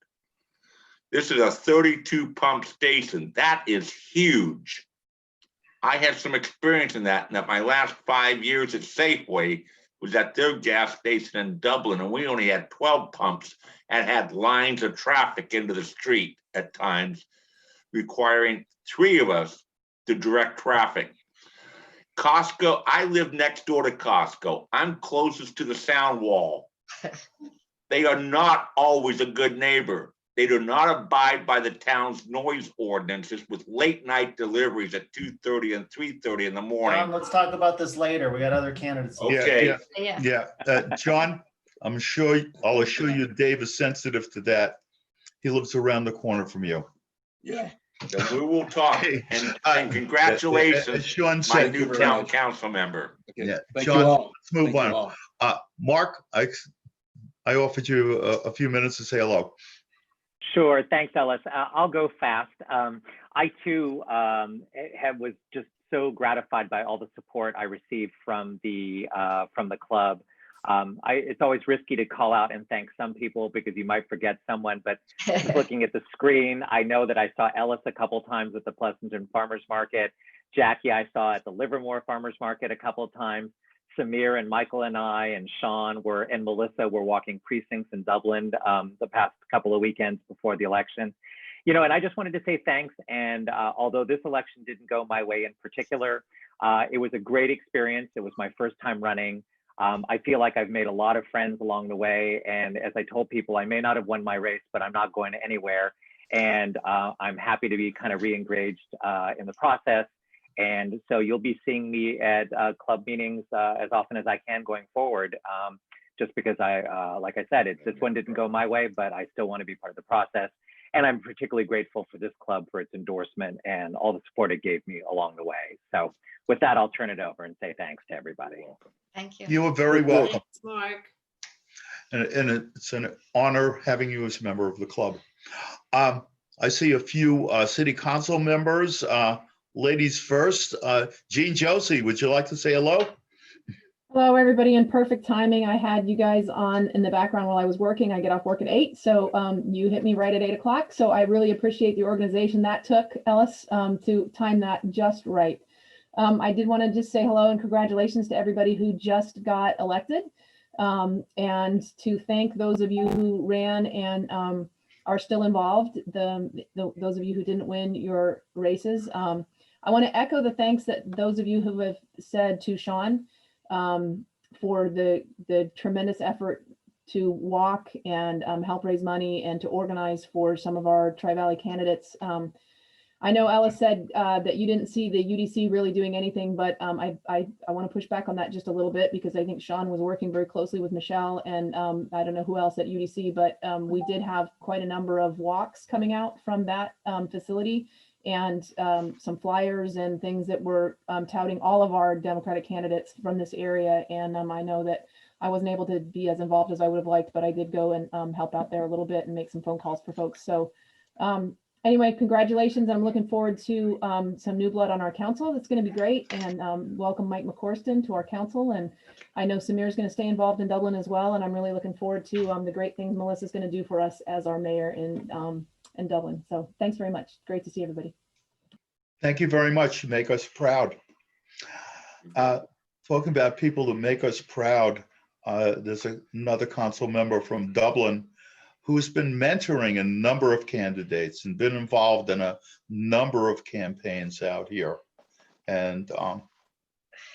This is a 32 pump station. That is huge. I had some experience in that, and that my last 5 years at Safeway was at their gas station in Dublin, and we only had 12 pumps and had lines of traffic into the street at times, requiring 3 of us to direct traffic. Costco, I live next door to Costco. I'm closest to the sound wall. They are not always a good neighbor. They do not abide by the town's noise ordinances with late night deliveries at 2:30 and 3:30 in the morning. John, let's talk about this later. We got other candidates. Okay. John, I'll assure you Dave is sensitive to that. He lives around the corner from you. Yeah. So we will talk, Hey, and congratulations, Sean my said, new town council member. Okay. Yeah, Thank John, you all. let's move Thank you on. all. Mark, I offered you a few minutes to say hello. Sure. Thanks, Ellis. I'll go fast. I too was just so gratified by all the support I received from the club. It's always risky to call out and thank some people because you might forget someone, but just looking at the screen, I know that I saw Ellis a couple times at the Pleasanton Farmers Market. Jackie, I saw at the Livermore Farmers Market a couple of times. Samir and Michael and I and Sean and Melissa were walking precincts in Dublin the past couple of weekends before the election. And I just wanted to say thanks. And although this election didn't go my way in particular, it was a great experience. It was my first time running. I feel like I've made a lot of friends along the way. And as I told people, I may not have won my race, but I'm not going anywhere. And I'm happy to be kind of re-engaged in the process. And so you'll be seeing me at club meetings as often as I can going forward, just because like I said, this one didn't go my way, but I still want to be part of the process. And I'm particularly grateful for this club for its endorsement and all the support it gave me along the way. So with that, I'll turn it over and say thanks to everybody. Thank you. You are very welcome. Thanks, Mark. And it's an honor having you as a member of the club. I see a few city council members. Ladies first, Jean Josie, would you like to say hello? Hello, everybody. In perfect timing, I had you guys on in the background while I was working. I get off work at 8, so you hit me right at 8 o'clock. So I really appreciate the organization that took, Ellis, to time that just right. I did want to just say hello and congratulations to everybody who just got elected, and to thank those of you who ran and are still involved, those of you who didn't win your races. I want to echo the thanks that those of you who have said to Sean for the tremendous effort to walk and help raise money and to organize for some of our Tri-Valley candidates. I know Ellis said that you didn't see the UDC really doing anything, but I want to push back on that just a little bit because I think Sean was working very closely with Michelle and I don't know who else at UDC, but we did have quite a number of walks coming out from that facility and some flyers and things that were touting all of our Democratic candidates from this area. And I know that I wasn't able to be as involved as I would have liked, but I did go and help out there a little bit and make some phone calls for folks. So anyway, congratulations. I'm looking forward to some new blood on our council. That's going to be great. And welcome Mike McCorston to our council. And I know Samir is going to stay involved in Dublin as well. And I'm really looking forward to the great things Melissa's going to do for us as our mayor in Dublin. So thanks very much. Great to see everybody. Thank you very much. You make us proud. Talking about people who make us proud, there's another council member from Dublin who's been mentoring a number of candidates and been involved in a number of campaigns out here. And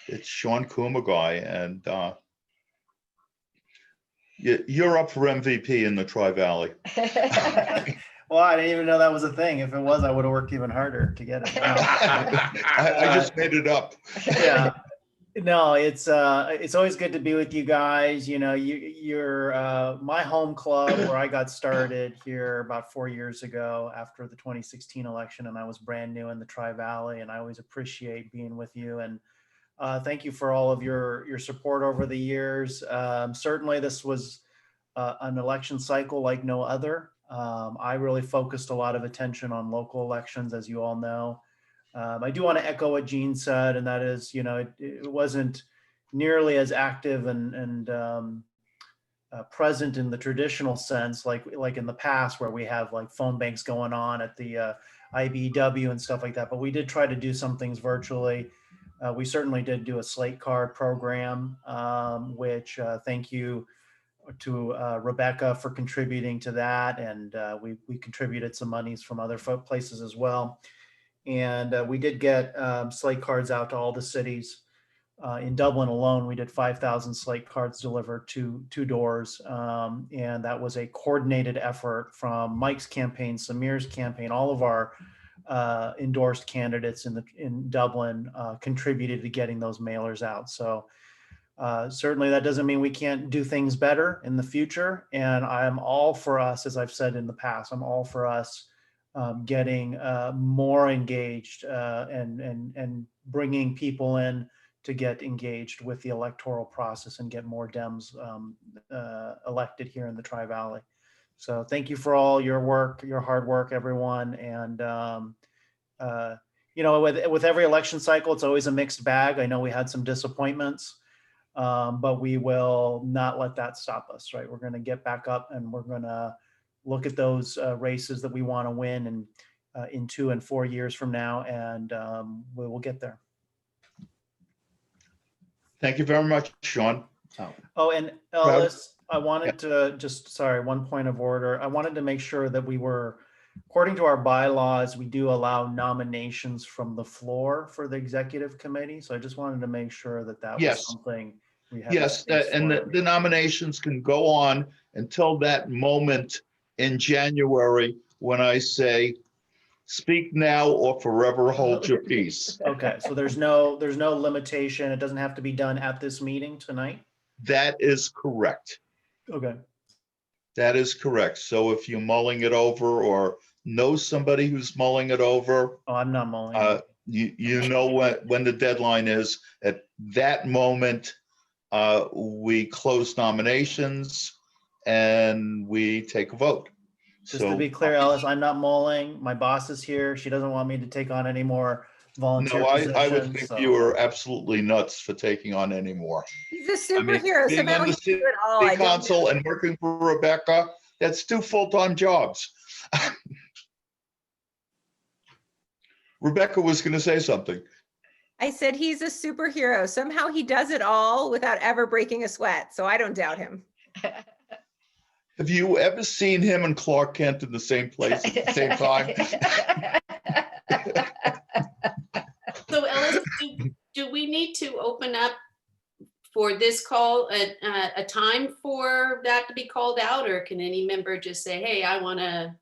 it's Sean Kumagai. And You're up for MVP in the Tri-Valley. Well, I didn't even know that was a thing. If it was, I would have worked even harder to get it. No. I just made it up. Yeah. No, it's always good to be with you guys. You know, you're my home club where I got started here about 4 years ago after the 2016 election, and I was brand new in the Tri-Valley, and I always appreciate being with you. And thank you for all of your support over the years. Certainly this was an election cycle like no other. I really focused a lot of attention on local elections, as you all know. I do want to echo what Gene said, and that is, you know, it wasn't nearly as active and present in the traditional sense, like in the past where we have like phone banks going on at the IBEW and stuff like that. But we did try to do some things virtually. We certainly did do a slate card program, which thank you to Rebecca for contributing to that. And we contributed some monies from other places as well. And we did get slate cards out to all the cities. In Dublin alone, we did 5,000 slate cards delivered to doors. And that was a coordinated effort from Mike's campaign, Samir's campaign, all of our endorsed candidates in Dublin contributed to getting those mailers out. So certainly that doesn't mean we can't do things better in the future. And I'm all for us, as I've said in the past, I'm all for us getting more engaged and bringing people in to get engaged with the electoral process and get more Dems elected here in the Tri-Valley. So thank you for all your work, your hard work, everyone. And, you know, with every election cycle, it's always a mixed bag. I know we had some disappointments, but we will not let that stop us, right? We're going to get back up and we're going to look at those races that we want to win and in 2 and 4 years from now, and we will get there. Thank you very much, Sean. Oh, and Ellis, I wanted to just, sorry, one point of order. I wanted to make sure that we were, according to our bylaws, we do allow nominations from the floor for the executive committee. So I just wanted to make sure that that was something we had. Yes, and the nominations can go on until that moment in January when I say, speak now or forever hold your peace. Okay, so there's no limitation. It doesn't have to be done at this meeting tonight? That is correct. Okay. That is correct. So if you're mulling it over or know somebody who's mulling it over. Oh, I'm not mulling. You know when the deadline is. At that moment, we close nominations and we take a vote. Just to be clear, Ellis, I'm not mulling. My boss is here. She doesn't want me to take on any more volunteer positions. I would think you are absolutely nuts for taking on any more. He's a superhero. Being on the city council and working for Rebecca, that's 2 full-time jobs. Rebecca was going to say something. I said he's a superhero. Somehow he does it all without ever breaking a sweat. So I don't doubt him. Have you ever seen him and Clark Kent in the same place at the same time? So Ellis, do we need to open up for this call a time for that to be called out, or can any member just say, hey, I want to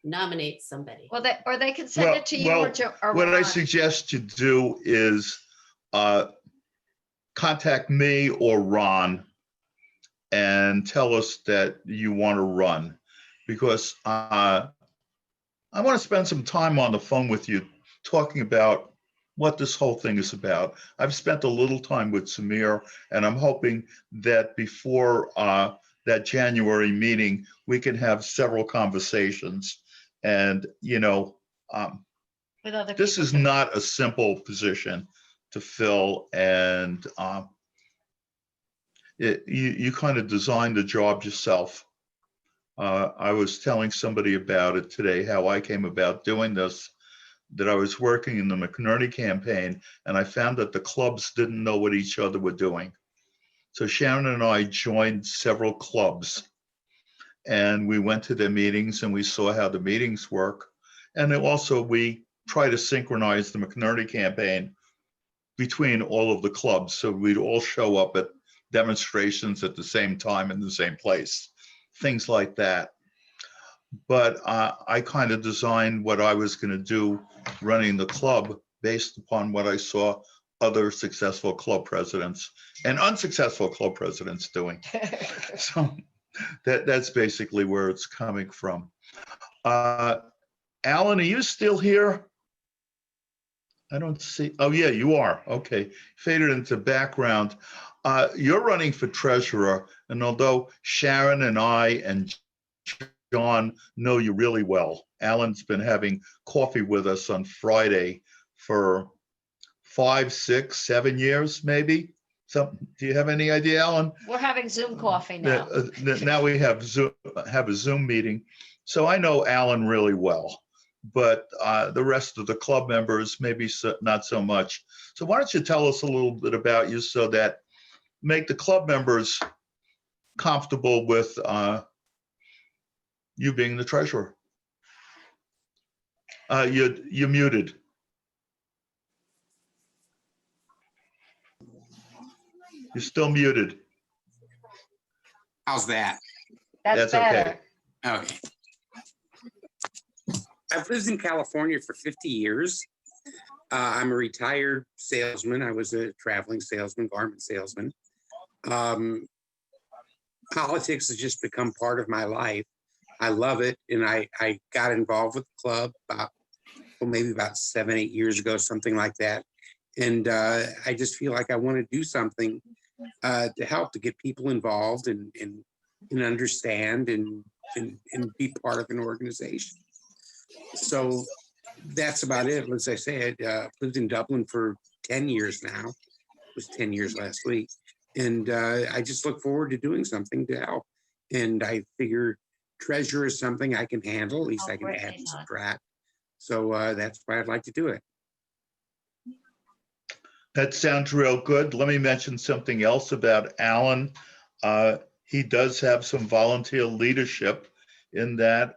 nominate somebody? Well, they can send it to you or what I Ron. suggest you do is contact me or Ron and tell us that you want to run, because I want to spend some time on the phone with you talking about what this whole thing is about. I've spent a little time with Samir, and I'm hoping that before that January meeting, we can have several conversations. And, you know, With other this is not a simple position to fill, and you kind of design the job yourself. I was telling somebody about it today, how I came about doing this, that I was working in the McNerney campaign, and I found that the clubs didn't know what each other were doing. So Sharon and I joined several clubs, and we went to their meetings and we saw how the meetings work. And then also we try to synchronize the McNerney campaign between all of the clubs. So we'd all show up at demonstrations at the same time in the same place, things like that. But I kind of designed what I was going to do running the club based upon what I saw other successful club presidents and unsuccessful club presidents doing. So that's basically where it's coming from. Alan, are you still here? I don't see. Oh, yeah, you are. Okay. Faded into background. You're running for treasurer. And although Sharon and I and John know you really well, Alan's been having coffee with us on Friday for 5, 6, 7 years, maybe. So, do you have any idea, Alan? We're having Zoom coffee now. Now we have a Zoom meeting. So I know Alan really well, but the rest of the club members, maybe not so much. So why don't you tell us a little bit about you so that make the club members comfortable with you being the treasurer. You're muted. You're still muted. How's that? That's better. Okay. Okay. I've lived in California for 50 years. I'm a retired salesman. I was a traveling salesman, garment salesman. Politics has just become part of my life. I love it. And I got involved with the club maybe about 7, 8 years ago, something like that. And I just feel like I want to do something to help to get people involved and understand and be part of an organization. So that's about it. As I said, lived in Dublin for 10 years now. It was 10 years last week. And I just look forward to doing something to help. And I figure treasure is something I can handle. At least I can add and subtract. So that's why I'd like to do it. That sounds real good. Let me mention something else about Alan. He does have some volunteer leadership in that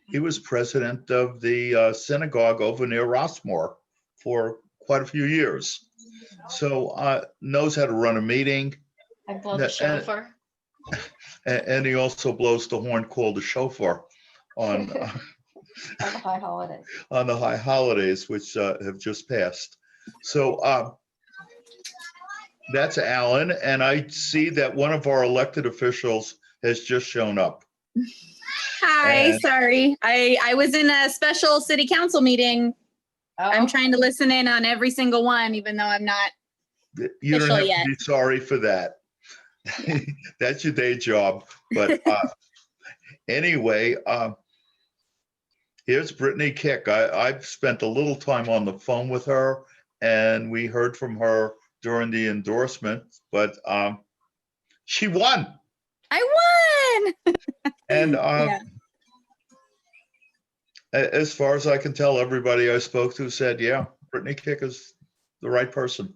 he was president of the synagogue over near Rossmore for quite a few years. So knows how to run a meeting. I blow the shofar. And he also blows the horn called the shofar on On the high holidays. on the high holidays, which have just passed. So that's Alan, and I see that one of our elected officials has just shown up. Hi, And- sorry. I was in a special city council meeting. Oh. I'm trying to listen in on every single one, even though I'm not. You don't Official have yet. to be sorry for that. That's your day job. But anyway, here's Brittany Kick. I've spent a little time on the phone with her, and we heard from her during the endorsement, but she won. I won. And Yeah. as far as I can tell, everybody I spoke to said, yeah, Brittany Kick is the right person.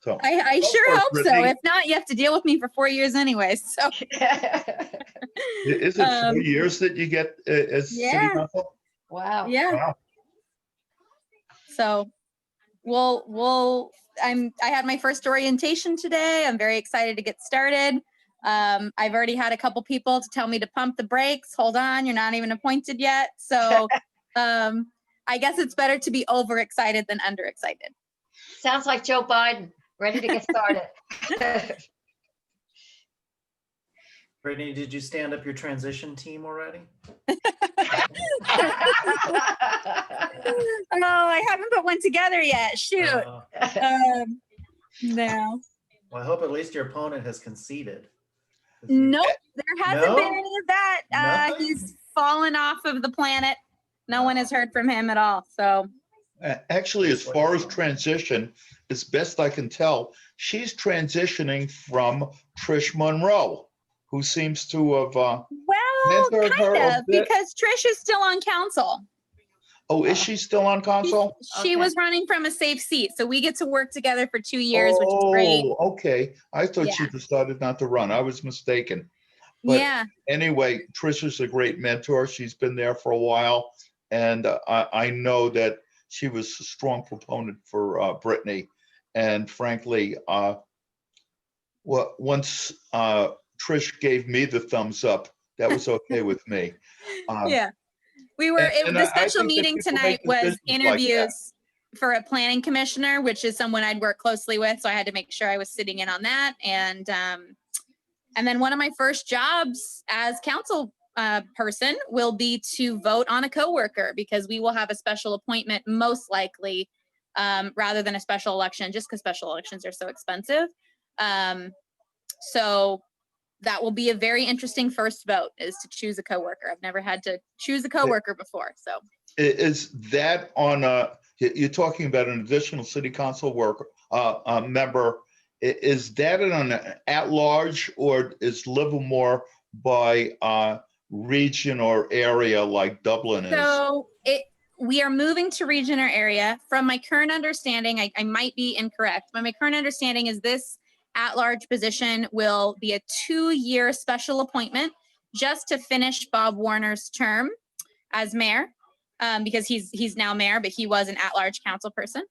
So I sure course, hope so. Brittany. If not, you have to deal with me for 4 years anyway. So Is it 4 years that you get as city yeah. council? Wow. Yeah. Wow. So I had my first orientation today. I'm very excited to get started. I've already had a couple people to tell me to pump the brakes. Hold on, you're not even appointed yet. So I guess it's better to be overexcited than underexcited. Sounds like Joe Biden, ready to get started. Brittany, did you stand up your transition team already? No, I haven't put one together yet. Shoot. No. Well, I hope at least your opponent has conceded. Nope, there hasn't No? been any of that. Nothing? He's fallen off of the planet. No one has heard from him at all. So Actually, as far as transition, as best I can tell, she's transitioning from Trish Monroe, who seems to have well, mentored her a kind of, bit. because Trish is still on council. Oh, is she still on council? She was running from a safe seat, so we get to work together for 2 years, which is great. Oh, okay. I thought she Yeah. decided not to run. I was mistaken. But Yeah. anyway, Trisha's a great mentor. She's been there for a while. And I know that she was a strong proponent for Brittany. And frankly, Well, once Trish gave me the thumbs up, that was okay with me. Yeah. We were, and the I special think that meeting people tonight make was decisions like that. interviews for a planning commissioner, which is someone I'd worked closely with. So I had to make sure I was sitting in on that. And then one of my first jobs as council person will be to vote on a coworker, because we will have a special appointment most likely rather than a special election, just because special elections are so expensive. So that will be a very interesting first vote, is to choose a coworker. I've never had to choose a coworker before. So Is that on you're talking about an additional city council worker member? Is that an at-large, or is Livermore by region or area like Dublin is? So we are moving to region or area. From my current understanding, I might be incorrect, but my current understanding is this at-large position will be a 2-year special appointment just to finish Bob Warner's term as mayor, because he's now mayor, but he was an at-large council person.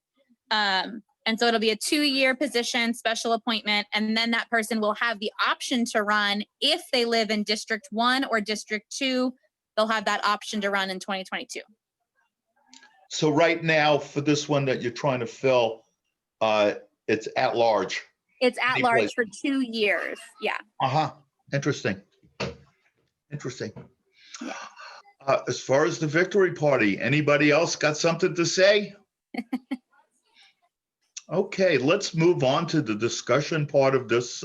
And so it'll be a 2-year position, special appointment, and then that person will have the option to run if they live in District 1 or District 2. They'll have that option to run in 2022. So right now, for this one that you're trying to fill, it's at large. It's at Any large place. for 2 years. Yeah. Interesting. Interesting. As far as the victory party, anybody else got something to say? Okay, let's move on to the discussion part of this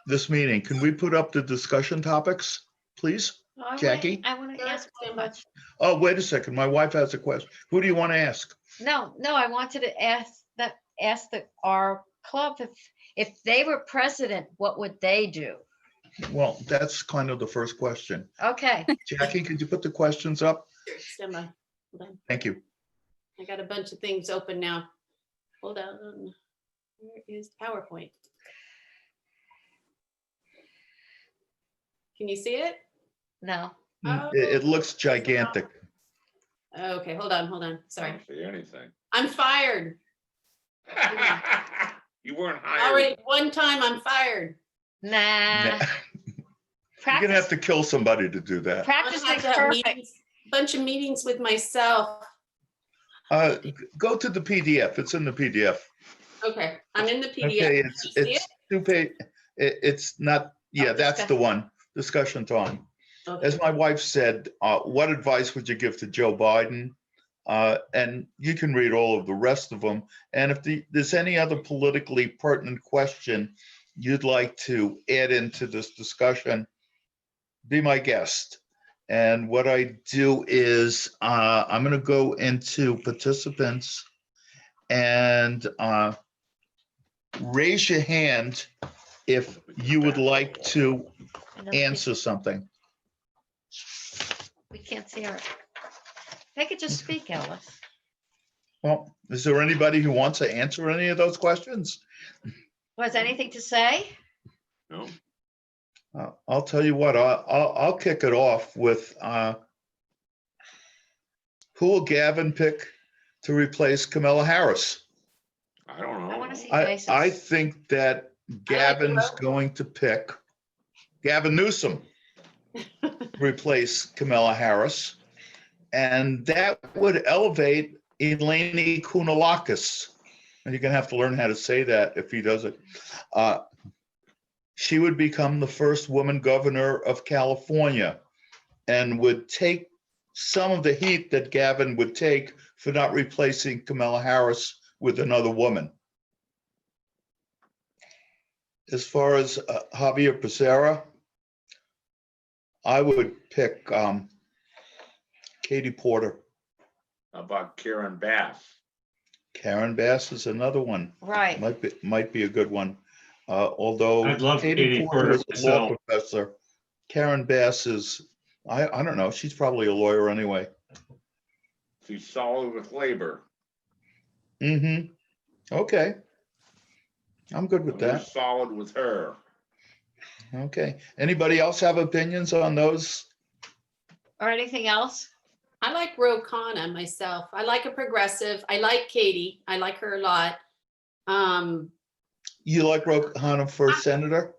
this meeting. Can we put up the discussion topics, please? Jackie? I want to ask so much. Oh, wait a second. My wife has a question. Who do you want to ask? No, I wanted to ask our club if they were president, what would they do? Well, that's kind of the first question. Okay. Jackie, could you put the questions up? Emma, hold on. Thank you. I got a bunch of things open now. Hold on. Where is PowerPoint? Can you see it? No. It looks gigantic. Okay, hold on. Sorry. I don't see anything. I'm fired. You weren't hired. Already one time I'm fired. Nah. You're gonna have to kill somebody to do that. Practice I have makes to have perfect. bunch of meetings with myself. Go to the PDF. It's in the PDF. Okay, I'm in the PDF. Okay, Can you see it's 2 page. It's not. Yeah, that's the one. Discussion time. Okay. As my wife said, what advice would you give to Joe Biden? And you can read all of the rest of them. And if there's any other politically pertinent question you'd like to add into this discussion, be my guest. And what I do is I'm going to go into participants and raise your hand if you would like to answer something. We can't see her. They could just speak, Alice. Well, is there anybody who wants to answer any of those questions? Was anything to say? No. I'll tell you what, I'll kick it off with who will Gavin pick to replace Kamala Harris? I don't know. I want to see I faces. think that Gavin's going to pick Gavin Newsom to replace Kamala Harris. And that would elevate Eleni Kounalakis. And you're going to have to learn how to say that if he does it. She would become the first woman governor of California and would take some of the heat that Gavin would take for not replacing Kamala Harris with another woman. As far as Javier Becerra, I would pick Katie Porter. How about Karen Bass? Karen Bass is another one. Right. Might be a good one. Although I'd love Katie Porter is a law myself. professor, Karen Bass is, I don't know, she's probably a lawyer anyway. She's solid with labor. Mm-hmm. Okay. I'm good with We're that. solid with her. Okay. Anybody else have opinions on those? Or anything else? I like Ro Khanna myself. I like a progressive. I like Katie. I like her a lot. You like Ro Khanna for senator?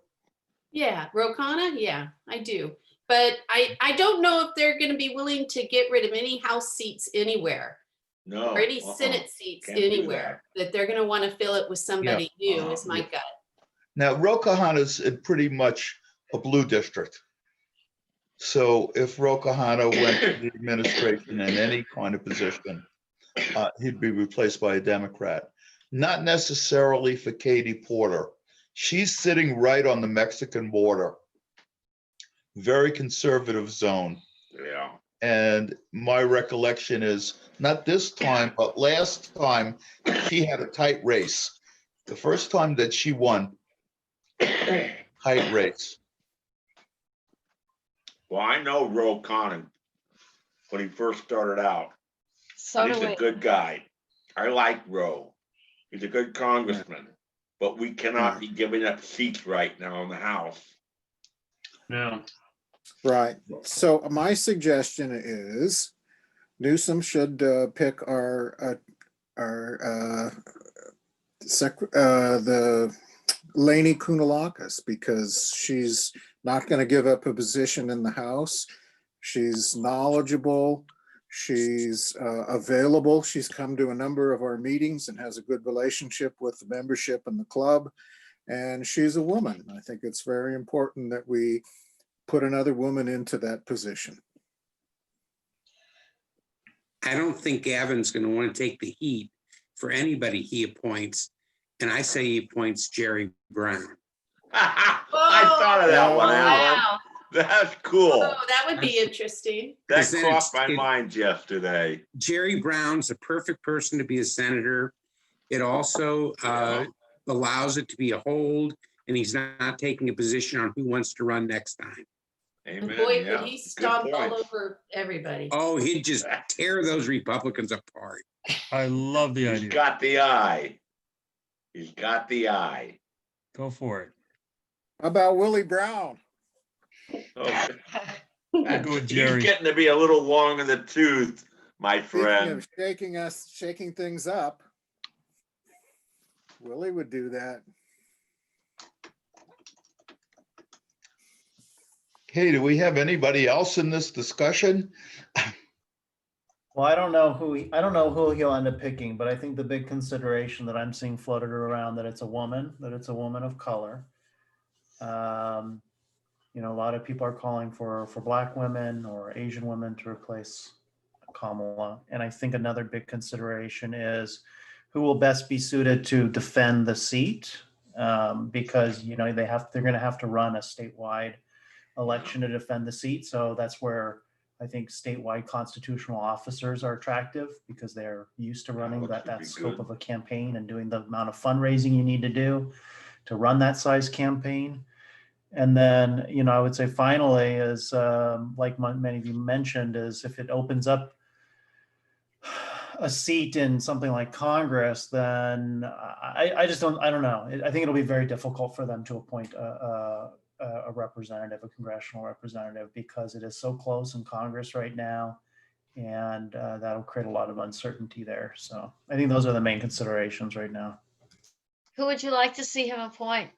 Yeah, Ro Khanna, yeah, I do. But I don't know if they're gonna be willing to get rid of any House seats anywhere. No. Or any Senate seats Can't do anywhere, that they're gonna wanna fill it with somebody new, is my gut. Now, Ro Khanna's in pretty much a blue district. So if Ro Khanna went to the administration in any kind of position, he'd be replaced by a Democrat. Not necessarily for Katie Porter. She's sitting right on the Mexican border. Very conservative zone. Yeah. And my recollection is, not this time, but last time, she had a tight race. The first time that she won, tight race. Well, I know Ro Khanna when he first started out. So He's do a we. good guy. I like Ro. He's a good congressman, but we cannot be giving up seats right now in the House. No. Right. So my suggestion is Newsom should pick the Lainey Kounalakis, because she's not going to give up a position in the House. She's knowledgeable. She's available. She's come to a number of our meetings and has a good relationship with the membership and the club. And she's a woman. I think it's very important that we put another woman into that position. I don't think Gavin's going to want to take the heat for anybody he appoints. And I say he appoints Jerry Brown. I thought of that one, Alan. Wow. That's cool. Oh, that would be interesting. That Because then crossed my it's- mind yesterday. Jerry Brown's a perfect person to be a senator. It also allows it to be a hold, and he's not taking a position on who wants to run next time. And Amen. boy, Yeah, would he good stomp all point. over everybody. Oh, he'd just tear those Republicans apart. I love the He's idea. got the eye. He's got the eye. Go for it. How about Willie Brown? Okay. I'll go with Jerry. He's getting to be a little long in the tooth, my Speaking friend. of shaking things up, Willie would do that. Okay, do we have anybody else in this discussion? Well, I don't know who he'll end up picking, but I think the big consideration that I'm seeing floated around, that it's a woman of color. You know, a lot of people are calling for Black women or Asian women to replace Kamala. And I think another big consideration is who will best be suited to defend the seat, because, you know, they're going to have to run a statewide election to defend the seat. So that's where I think statewide constitutional officers are attractive, because they're used to running that scope of a campaign and doing the amount of fundraising you need to do to run that size campaign. And then, you know, I would say finally is, like many of you mentioned, is if it opens up a seat in something like Congress, then I don't know. I think it'll be very difficult for them to appoint a representative, a congressional representative, because it is so close in Congress right now, and that'll create a lot of uncertainty there. So I think those are the main considerations right now. Who would you like to see him appoint?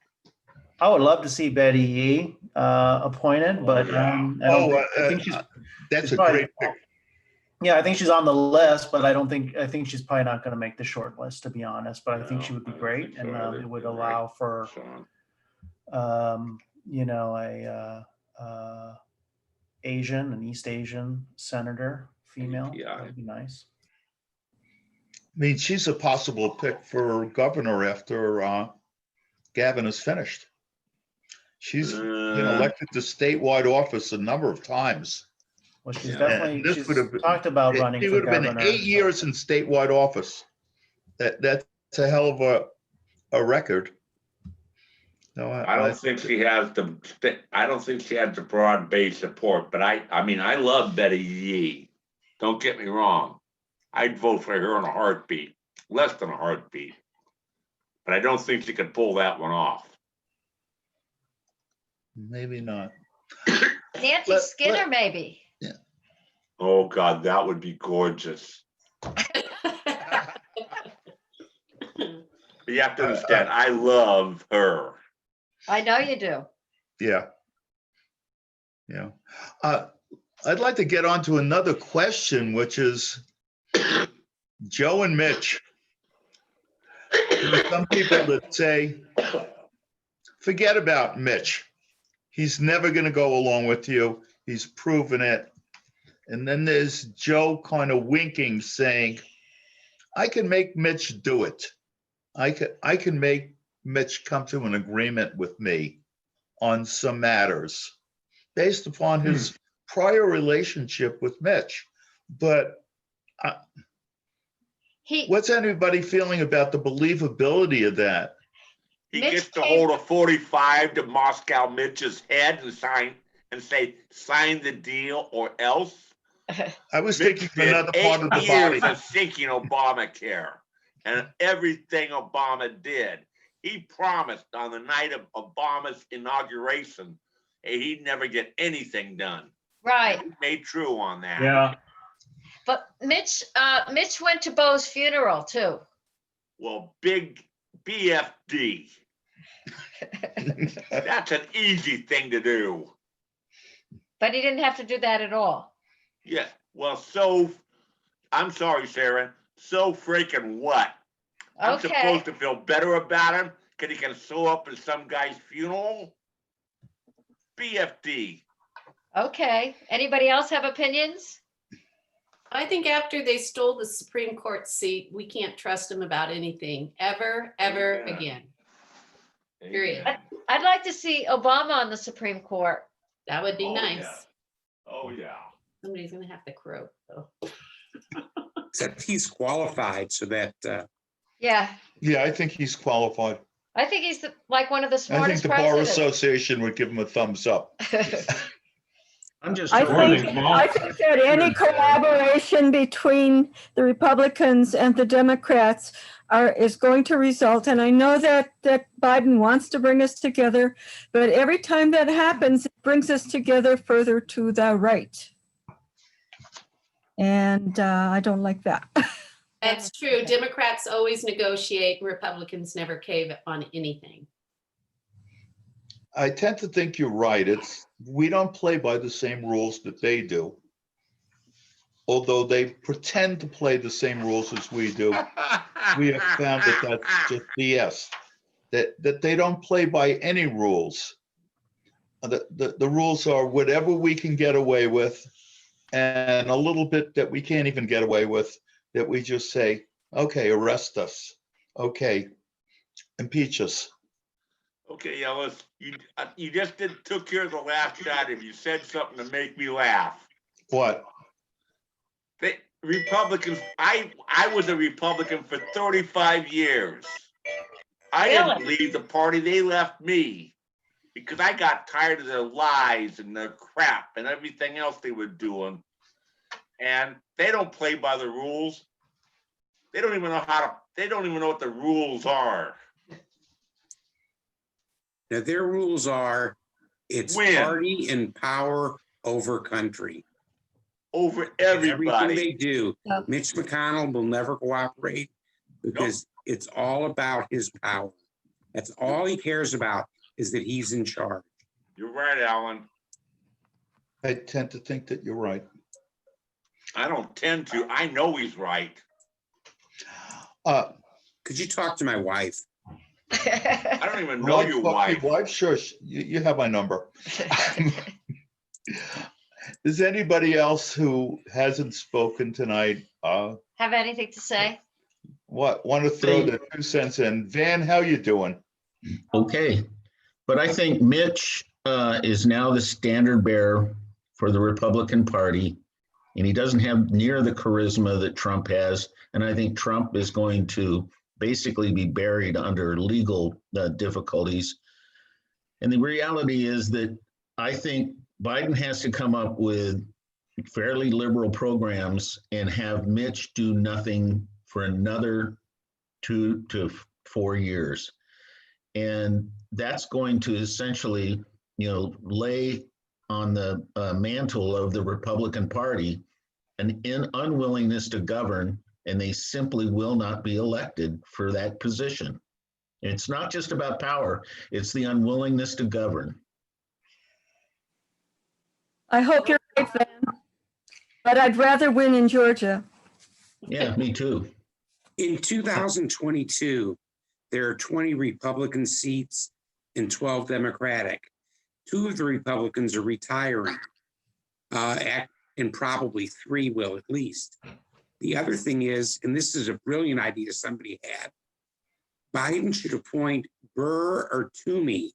I would love to see Betty Yee appointed, but I think that's a probably- great pick. Yeah, I think she's on the list, but I think she's probably not going to make the short list, to be honest. But I think she would be great, and it would allow for, you know, a an East Asian senator, female. That would be nice. I mean, she's a possible pick for governor after Gavin is finished. She's been elected to statewide office a number of times. Well, she's definitely she's talked about running She for would have been governor. 8 years in statewide office. That's a hell of a record. No, I don't think she has the broad-based support, but I mean, I love Betty Yee. Don't get me wrong. I'd vote for her in a heartbeat, less than a heartbeat. But I don't think she could pull that one off. Maybe not. Nancy Skinner, maybe. Oh, God, that would be gorgeous. You have to understand, I love her. I know you do. Yeah. Yeah. I'd like to get on to another question, which is Joe and Mitch. There are some people that say, forget about Mitch. He's never going to go along with you. He's proven it. And then there's Joe kind of winking, saying, I can make Mitch do it. I can make Mitch come to an agreement with me on some matters based upon his prior relationship with Mitch. But what's anybody feeling about the believability of that? He gets to hold a 45 to Moscow Mitch's head and say, sign the deal or else. I was thinking of another part of the 8 years body. of sinking Obamacare and everything Obama did. He promised on the night of Obama's inauguration, he'd never get anything done. Right. He made true on that. Yeah. But Mitch went to Bo's funeral too. Well, big BFD. That's an easy thing to do. But he didn't have to do that at all. Yeah. Well, I'm sorry, Sarah. So freaking what? I'm Okay. supposed to feel better about him because he can show up at some guy's funeral? BFD. Okay. Anybody else have opinions? I think after they stole the Supreme Court seat, we can't trust them about anything ever again. Period. I'd like to see Obama on the Supreme Court. That would be Oh, nice. yeah. Oh, yeah. Somebody's gonna have to croak though. Except he's qualified so that, Yeah. Yeah, I think he's qualified. I think he's like one of the I think smartest the Bar presidents. Association would give him a thumbs up. I'm just. I think that any collaboration between the Republicans and the Democrats is going to result, and I know that Biden wants to bring us together, but every time that happens, it brings us together further to the right. And I don't like that. That's true. Democrats always negotiate, Republicans never cave on anything. I tend to think you're right. We don't play by the same rules that they do. Although they pretend to play the same rules as we do, we have found that that's just BS. That they don't play by any rules. The rules are whatever we can get away with, and a little bit that we can't even get away with, that we just say, okay, arrest us. Okay, impeach us. Okay, Ellis, you just took care of the last shot if you said something to make me laugh. What? Republicans, I was a Republican for 35 years. I didn't leave the party, they left me because I got tired of their lies and their crap and everything else they were doing. And they don't play by the rules. They don't even know they don't even know what the rules are. now their rules are, it's party and power over country. Over Everything everybody. they do. Mitch McConnell will never cooperate because it's all about his power. That's all he cares about, is that he's in charge. You're right, Alan. I tend to think that you're right. I don't tend to. I know he's right. Could you talk to my wife? I don't even know your wife. Your wife, sure. You have my number. Is anybody else who hasn't spoken tonight Have anything to say? want to throw their 2 cents in? Van, how you doing? Okay, but I think Mitch is now the standard bearer for the Republican Party, and he doesn't have near the charisma that Trump has. And I think Trump is going to basically be buried under legal difficulties. And the reality is that I think Biden has to come up with fairly liberal programs and have Mitch do nothing for another 2 to 4 years. And that's going to essentially, lay on the mantle of the Republican Party an unwillingness to govern, and they simply will not be elected for that position. It's not just about power, it's the unwillingness to govern. I hope you're right, Van. But I'd rather win in Georgia. Yeah, me too. In 2022, there are 20 Republican seats and 12 Democratic. 2 of the Republicans are retiring, and probably 3 will at least. The other thing is, and this is a brilliant idea somebody had, Biden should appoint Burr or Toomey,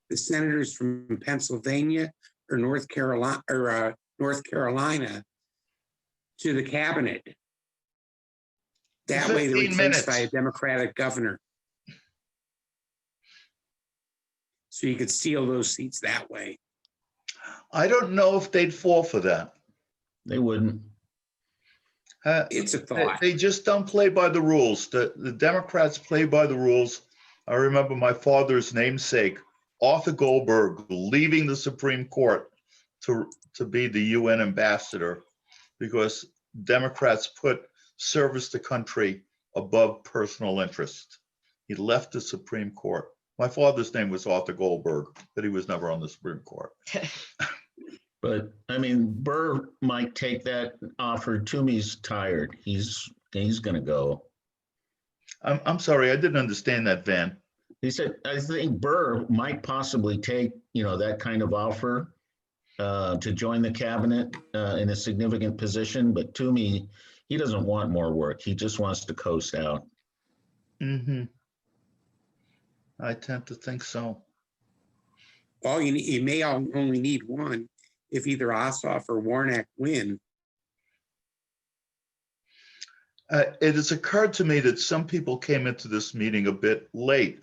the senators from Pennsylvania or North Carolina, to the cabinet. That way they're 15 replaced by a minutes. Democratic governor. So you could steal those seats that way. I don't know if they'd fall for that. They wouldn't. It's a thought. They just don't play by the rules. The Democrats play by the rules. I remember my father's namesake, Arthur Goldberg, leaving the Supreme Court to be the UN ambassador because Democrats put service to country above personal interest. He left the Supreme Court. My father's name was Arthur Goldberg, but he was never on the Supreme Court. But I mean, Burr might take that offer. Toomey's tired. He's going to go. I'm sorry, I didn't understand that, Van. He said, I think Burr might possibly take, that kind of offer to join the cabinet in a significant position. But Toomey, he doesn't want more work. He just wants to coast out. Mm-hmm. I tend to think so. Well, you may only need one if either Ossoff or Warnock win. It has occurred to me that some people came into this meeting a bit late,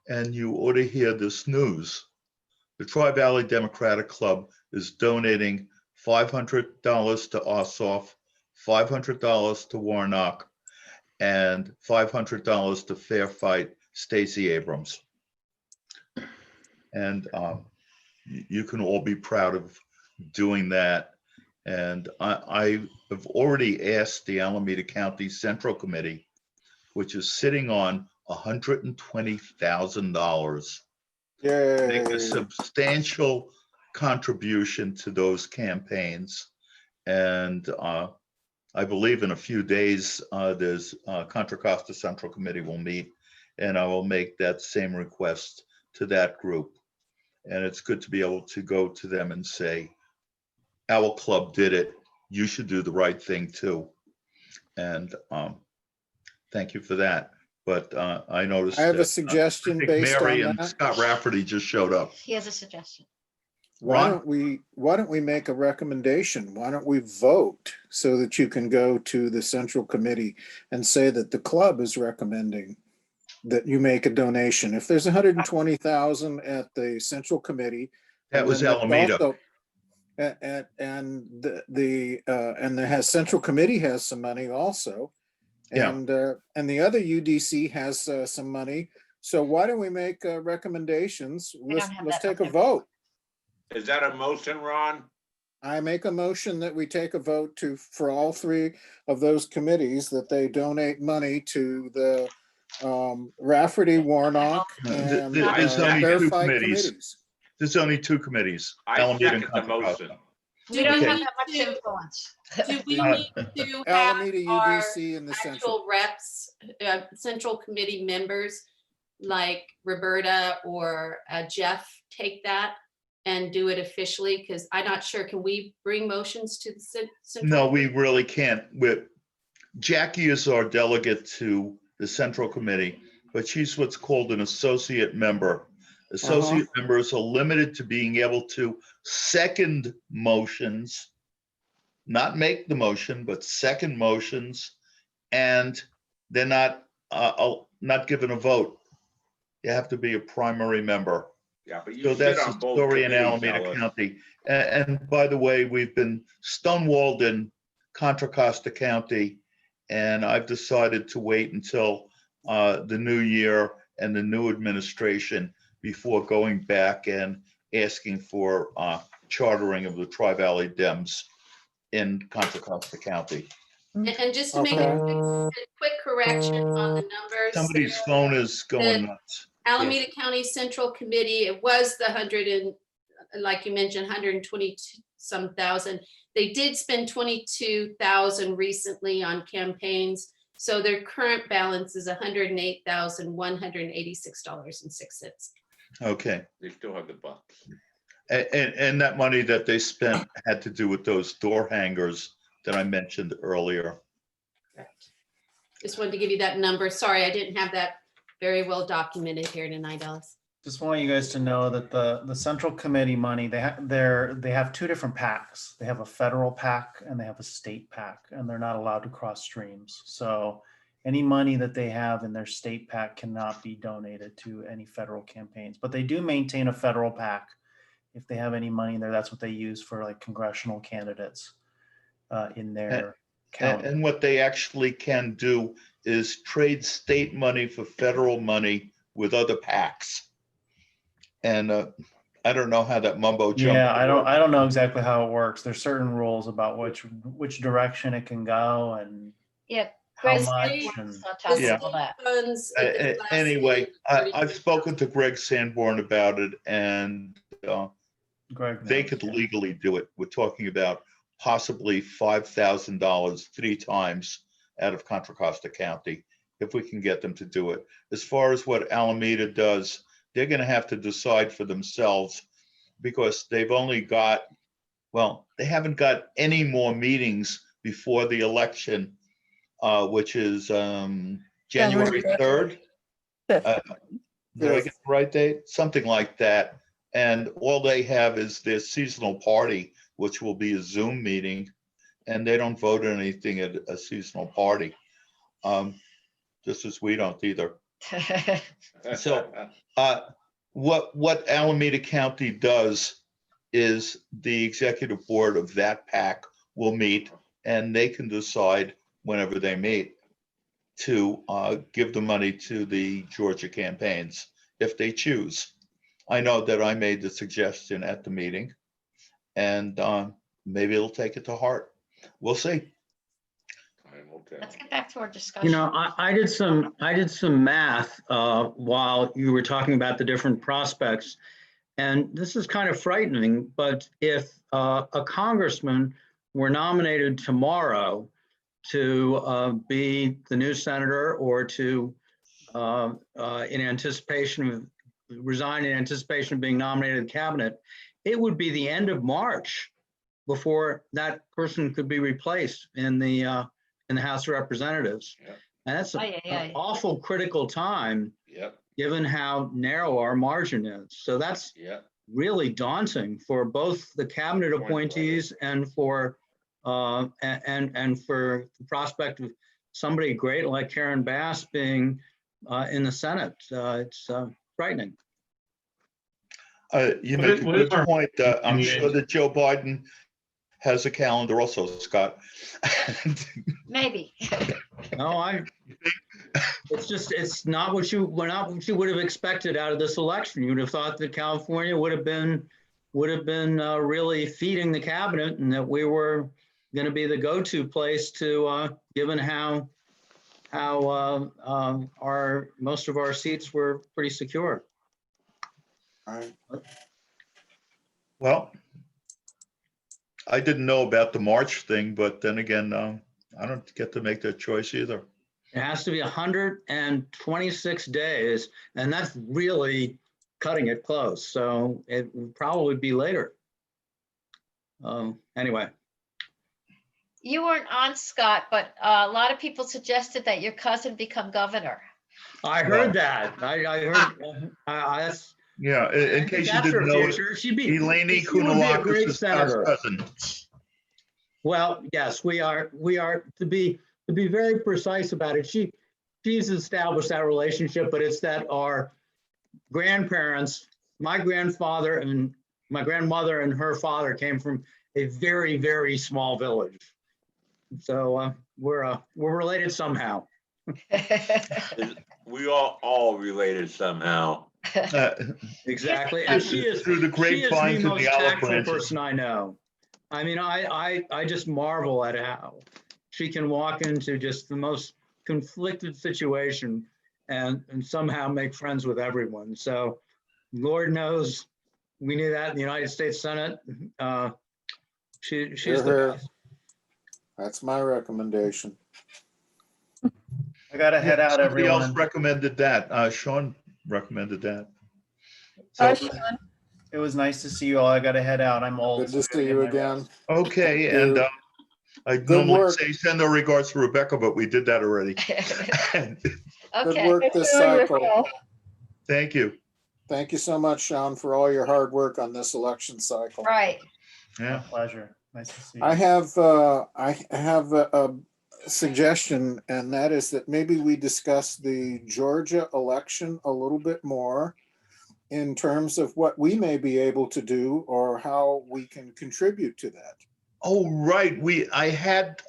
and you ought to hear this news. The Tri-Valley Democratic Club is donating $500 to Ossoff, $500 to Warnock, and $500 to Fair Fight Stacey Abrams. And you can all be proud of doing that. And I have already asked the Alameda County Central Committee, which is sitting on $120,000, to make a substantial contribution to those campaigns. And I believe in a few days, there's Contra Costa Central Committee will meet, and I will make that same request to that group. And it's good to be able to go to them and say, our club did it. You should do the right thing too. And thank you for that. But I noticed. I have a suggestion I think based Mary on and that. Scott Rafferty just showed up. He has a suggestion. Why Ron? don't we make a recommendation? Why don't we vote so that you can go to the central committee and say that the club is recommending that you make a donation? If there's 120,000 at the central committee. That was then Alameda. also- And the central committee has some money also. Yeah. And the other UDC has some money. So why don't we make recommendations? Let's take a vote. Is that a motion, Ron? I make a motion that we take a vote for all 3 of those committees, that they donate money to the Rafferty, Warnock, and There's only Fair 2 Fight committees. There's only 2 committees. I Alameda and second the Contra Costa. motion. We don't Okay. have that much influence. Do we need to have Alameda, our UDC, and the central. actual reps, central committee members like Roberta or Jeff take that and do it officially? Because I'm not sure, can we bring motions to the central? No, we really can't. Jackie is our delegate to the Central Committee, but she's what's called an associate member. Associate members are limited to being able to second motions, not make the motion, but second motions, and they're not given a vote. You have to be a primary member. Yeah, but you So sit that's on the both story in committees, Alameda Ellis. County. And by the way, we've been stonewalled in Contra Costa County, and I've decided to wait until the new year and the new administration before going back and asking for chartering of the Tri-Valley Dems in Contra Costa County. And just to make a quick correction on the numbers. Somebody's phone is going The nuts. Alameda County Central Committee, it was the 100 and, like you mentioned, 120 some thousand. They did spend 22,000 recently on campaigns. So their current balance is $108,186.06. Okay. They still have the bucks. And that money that they spent had to do with those door hangers that I mentioned earlier. Just wanted to give you that number. Sorry, I didn't have that very well documented here tonight, Alice. Just want you guys to know that the Central Committee money, they have two different PACs. They have a federal PAC and they have a state PAC, and they're not allowed to cross streams. So any money that they have in their state PAC cannot be donated to any federal campaigns, but they do maintain a federal PAC. If they have any money in there, that's what they use for like congressional candidates in their county. And what they actually can do is trade state money for federal money with other PACs. And I don't know how that mumbo jumbo. Yeah, I don't know exactly how it works. There's certain rules about which direction it can go and Yeah. how Greg much. Sanborn's And, on top of Yeah. all that. Funds, Anyway, I've spoken to Greg Sanborn about it, and Greg, they could legally do it. We're talking about possibly $5,000 3 times out of Contra Costa County, if we can get them to do it. As far as what Alameda does, they're going to have to decide for themselves, because they've only got, well, they haven't got any more meetings before the election, which is January 3rd. Did I get the right date? Something like that. And all they have is their seasonal party, which will be a Zoom meeting, and they don't vote on anything at a seasonal party. Just as we don't either. So what Alameda County does is the executive board of that PAC will meet, and they can decide whenever they meet to give the money to the Georgia campaigns if they choose. I know that I made the suggestion at the meeting, and maybe it'll take it to heart. We'll see. Let's get back to our discussion. You know, I did some math while you were talking about the different prospects, and this is kind of frightening. But if a congressman were nominated tomorrow to be the new senator, or to in anticipation of resign in anticipation of being nominated in the cabinet, it would be the end of March before that person could be replaced in the House of Representatives. Yep. And that's an awful critical time, given how narrow our margin is. So that's really daunting for both the cabinet appointees and for and for the prospect of somebody great like Karen Bass being in the Senate. It's frightening. You make a good point. I'm sure that Joe Biden has a calendar also, Scott. Maybe. No, it's not what you would have expected out of this election. You would have thought that California would have been really feeding the cabinet, and that we were going to be the go-to place to, given how our most of our seats were pretty secure. All right. Well, I didn't know about the March thing, but then again, I don't get to make that choice either. It has to be 126 days, and that's really cutting it close. So it would probably be later. Anyway. You weren't on, Scott, but a lot of people suggested that your cousin become governor. I heard that. I heard. That's, yeah, in case you didn't know, Eleni Kounalakis is our cousin. Well, yes, we are. To be very precise about it, she's established that relationship, but it's that our grandparents, my grandfather and my grandmother and her father, came from a very, very small village. So we're related somehow. We are all related somehow. Exactly, and she is through the grapevines and the olive branches. Person I know. I mean, I just marvel at how she can walk into just the most conflicted situation and somehow make friends with everyone. So Lord knows we need that in the United States Senate. She's Hear the her. best. That's my recommendation. I gotta head out, Somebody else everyone. recommended that. Sean recommended that. Bye, So, Sean. It was nice to see you all. I gotta head out. I'm old. Good so to I gotta see get you my again. rest. okay, Thank and you. I Good normally work. say send our regards to Rebecca, but we did that already. Good Okay. work Take this care of cycle. yourself. Thank you. Thank you so much, Sean, for all your hard work on this election cycle. Right. My Yeah. pleasure. Nice to see you. I have a suggestion, and that is that maybe we discuss the Georgia election a little bit more in terms of what we may be able to do or how we can contribute to that. Oh, right. I had,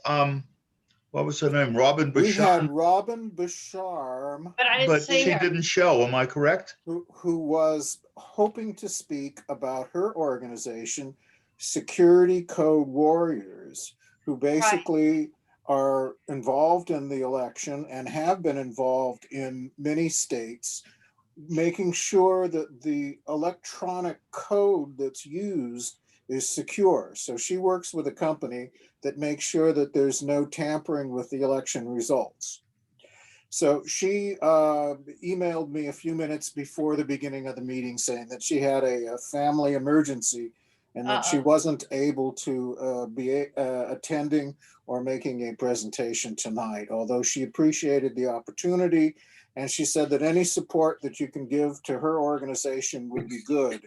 what was her name? Robin We had Bashar, Robin Bashar, But I didn't but see she her. didn't show. Am I correct? who was hoping to speak about her organization, Security Code Warriors, who basically are involved in the election and have been involved in many states, making sure that the electronic code that's used is secure. So she works with a company that makes sure that there's no tampering with the election results. So she emailed me a few minutes before the beginning of the meeting saying that she had a family emergency and that she wasn't able to be attending or making a presentation tonight, although she appreciated the opportunity. And she said that any support that you can give to her organization would be good.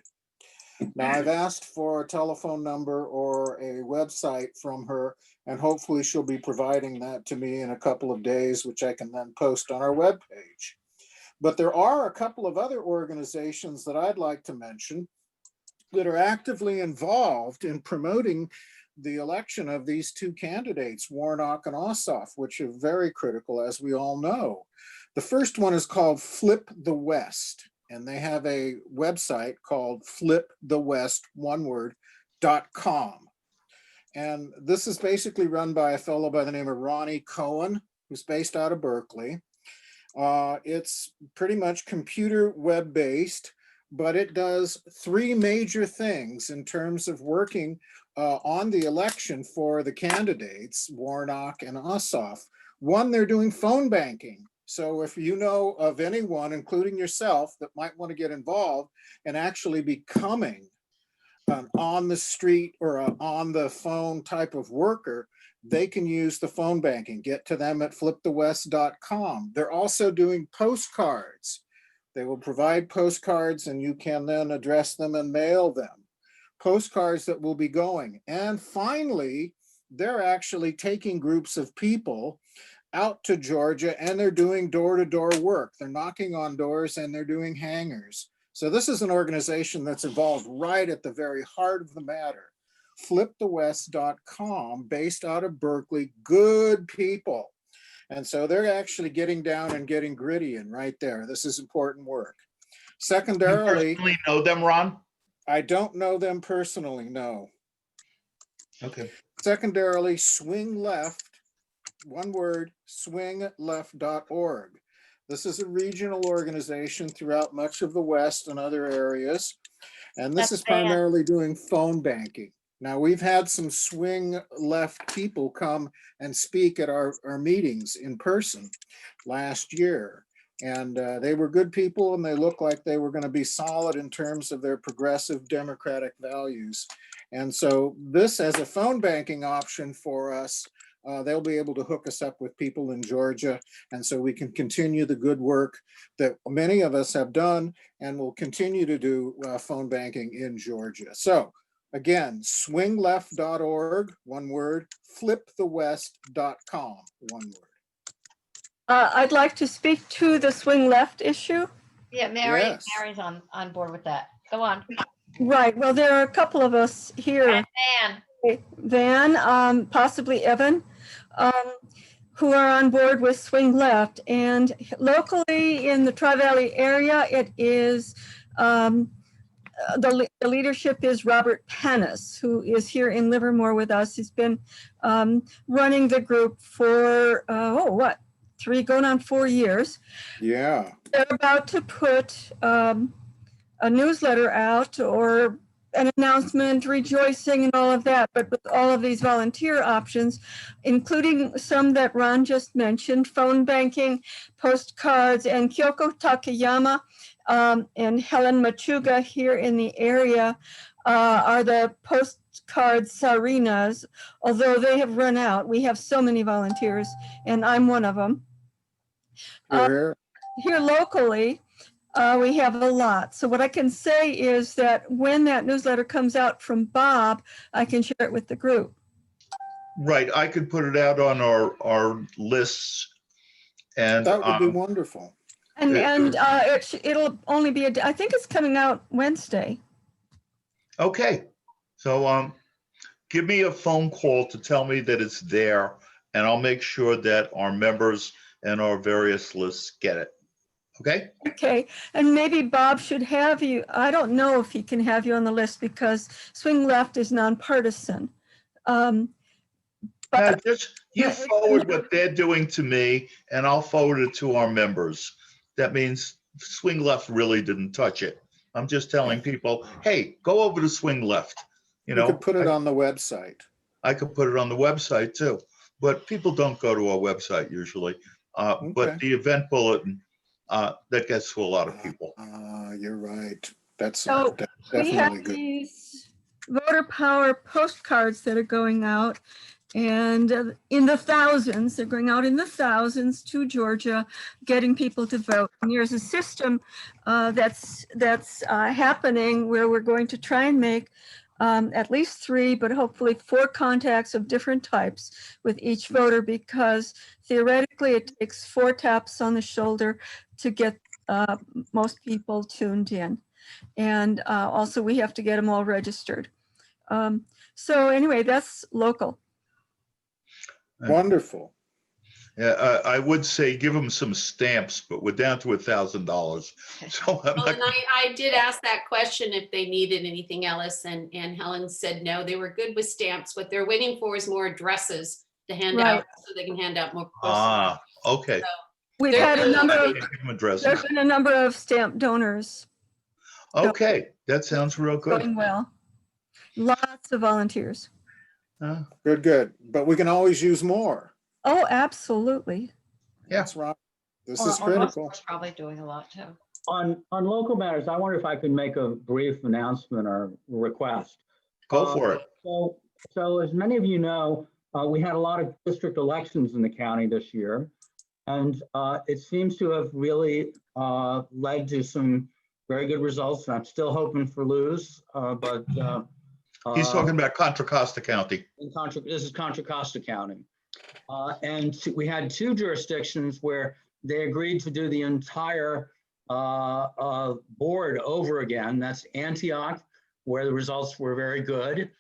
Now, I've asked for a telephone number or a website from her, and hopefully she'll be providing that to me in a couple of days, which I can then post on our webpage. But there are a couple of other organizations that I'd like to mention that are actively involved in promoting the election of these two candidates, Warnock and Ossoff, which are very critical, as we all know. The first one is called Flip the West, and they have a website called flipthewest.com. And this is basically run by a fellow by the name of Ronnie Cohen, who's based out of Berkeley. It's pretty much computer web-based, but it does three major things in terms of working on the election for the candidates, Warnock and Ossoff. One, they're doing phone banking. So if you know of anyone, including yourself, that might want to get involved and actually becoming an on the street or on the phone type of worker, they can use the phone banking. Get to them at flipthewest.com. They're also doing postcards. They will provide postcards and you can then address them and mail them. Postcards that will be going. And finally, they're actually taking groups of people out to Georgia and they're doing door-to-door work. They're knocking on doors and they're doing hangers. So this is an organization that's involved right at the very heart of the matter. Flipthewest.com, based out of Berkeley, good people. And so they're actually getting down and getting gritty and right there. This is important work. Secondarily, You personally know them, Ron? I don't know them personally, no. Okay. Secondarily, Swing Left, one word, swingleft.org. This is a regional organization throughout much of the West and other areas. And this is primarily doing phone banking. Now, we've had some Swing Left people come and speak at our meetings in person last year. And they were good people and they looked like they were going to be solid in terms of their progressive democratic values. And so this as a phone banking option for us, they'll be able to hook us up with people in Georgia. And so we can continue the good work that many of us have done and will continue to do phone banking in Georgia. So again, swingleft.org, one word, flipthewest.com, one word. I'd like to speak to the Swing Left issue. Yeah, Mary, Yes. Mary's on board with that. Go on. Right, well, there are a couple of us here. And Van, possibly Evan, who are on board with Swing Left. And locally in the Tri-Valley area, it is, the leadership is Robert Pennis, who is here in Livermore with us. He's been running the group for, 3 going on 4 years. Yeah. They're about to put a newsletter out or an announcement, rejoicing and all of that, but with all of these volunteer options, including some that Ron just mentioned, phone banking, postcards, and Kyoko Takayama and Helen Machuga here in the area are the postcard Sarinas, although they have run out. We have so many volunteers, and I'm one of them. Here locally, we have a lot. So what I can say is that when that newsletter comes out from Bob, I can share it with the group. Right, I could put it out on our lists, and that would be wonderful. And it'll only be I think it's coming out Wednesday. Okay, so give me a phone call to tell me that it's there, and I'll make sure that our members and our various lists get it. Okay. Okay, and maybe Bob should have you. I don't know if he can have you on the list because Swing Left is nonpartisan. But you forward what they're doing to me, and I'll forward it to our members. That means Swing Left really didn't touch it. I'm just telling people, hey, go over to Swing Left. You know, could put it on the website. I could put it on the website too, but people don't go to our website usually. But the event bulletin, that gets to a lot of people. You're right. That's so we have definitely good. these voter power postcards that are going out, and in the thousands, they're going out in the thousands to Georgia, getting people to vote. And there's a system that's happening where we're going to try and make at least 3, but hopefully 4 contacts of different types with each voter, because theoretically it takes 4 taps on the shoulder to get most people tuned in. And also we have to get them all registered. So anyway, that's local. Wonderful. Yeah, I would say give them some stamps, but we're down to $1,000. So I'm Well, not, and I did ask that question if they needed anything else, and Helen said no, they were good with stamps. What they're waiting for is more addresses to hand Right. out so they can hand out more postcards. okay. We've had a number of, Give them addresses. there's been a number of stamp donors Okay, that sounds real good. going well. Lots of volunteers. Good. But we can always use more. Oh, absolutely. Yeah. That's right. This Well, is critical. Probably doing a lot too. On local matters, I wonder if I could make a brief announcement or request. Go for it. So as many of you know, we had a lot of district elections in the county this year. And it seems to have really led to some very good results. And I'm still hoping for Luz, but He's talking about Contra Costa County. This is Contra Costa County. And we had 2 jurisdictions where they agreed to do the entire board over again. That's Antioch, where the results were very good,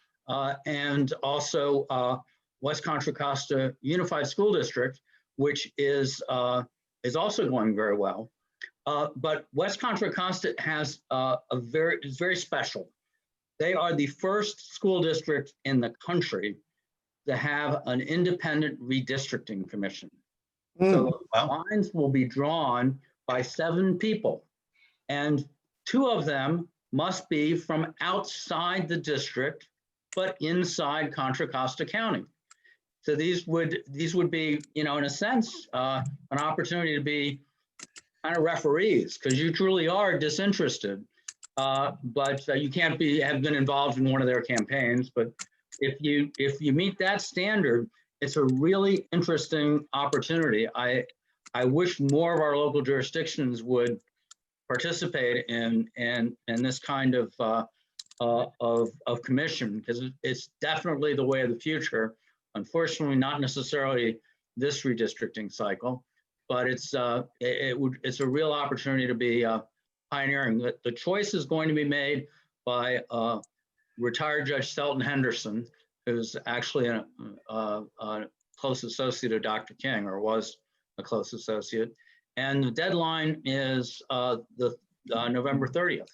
and also West Contra Costa Unified School District, which is also going very well. But West Contra Costa has is very special. They are the first school district in the country to have an independent redistricting commission. So lines will be drawn by 7 people, and 2 of them must be from outside the district, but inside Contra Costa County. So these would be, in a sense, an opportunity to be kind of referees, because you truly are disinterested, but you can't have been involved in one of their campaigns. But if you meet that standard, it's a really interesting opportunity. I wish more of our local jurisdictions would participate in this kind of commission, because it's definitely the way of the future. Unfortunately, not necessarily this redistricting cycle, but it's a real opportunity to be pioneering. The choice is going to be made by retired Judge Selton Henderson, who's actually a close associate of Dr. King, or was a close associate. And the deadline is November 30th.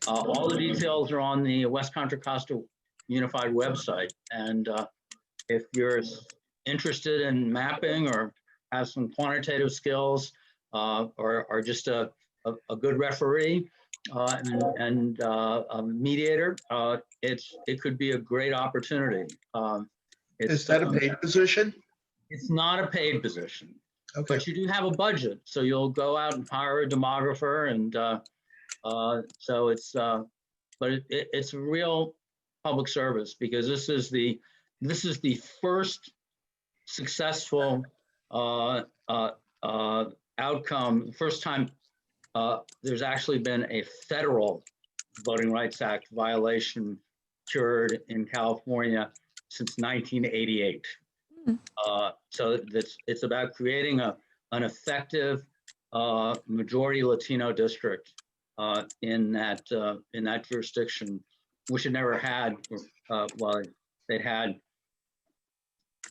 All the details are on the West Contra Costa Unified website. And if you're interested in mapping or has some quantitative skills, or just a good referee and a mediator, it could be a great opportunity. Is that a paid position? It's not a paid position. Okay. But you do have a budget, so you'll go out and hire a demographer, and so it's, but it's a real public service, because this is the first successful outcome, first time there's actually been a federal Voting Rights Act violation cured in California since 1988. So it's about creating an effective majority Latino district in that jurisdiction, which it never had. Well, they'd had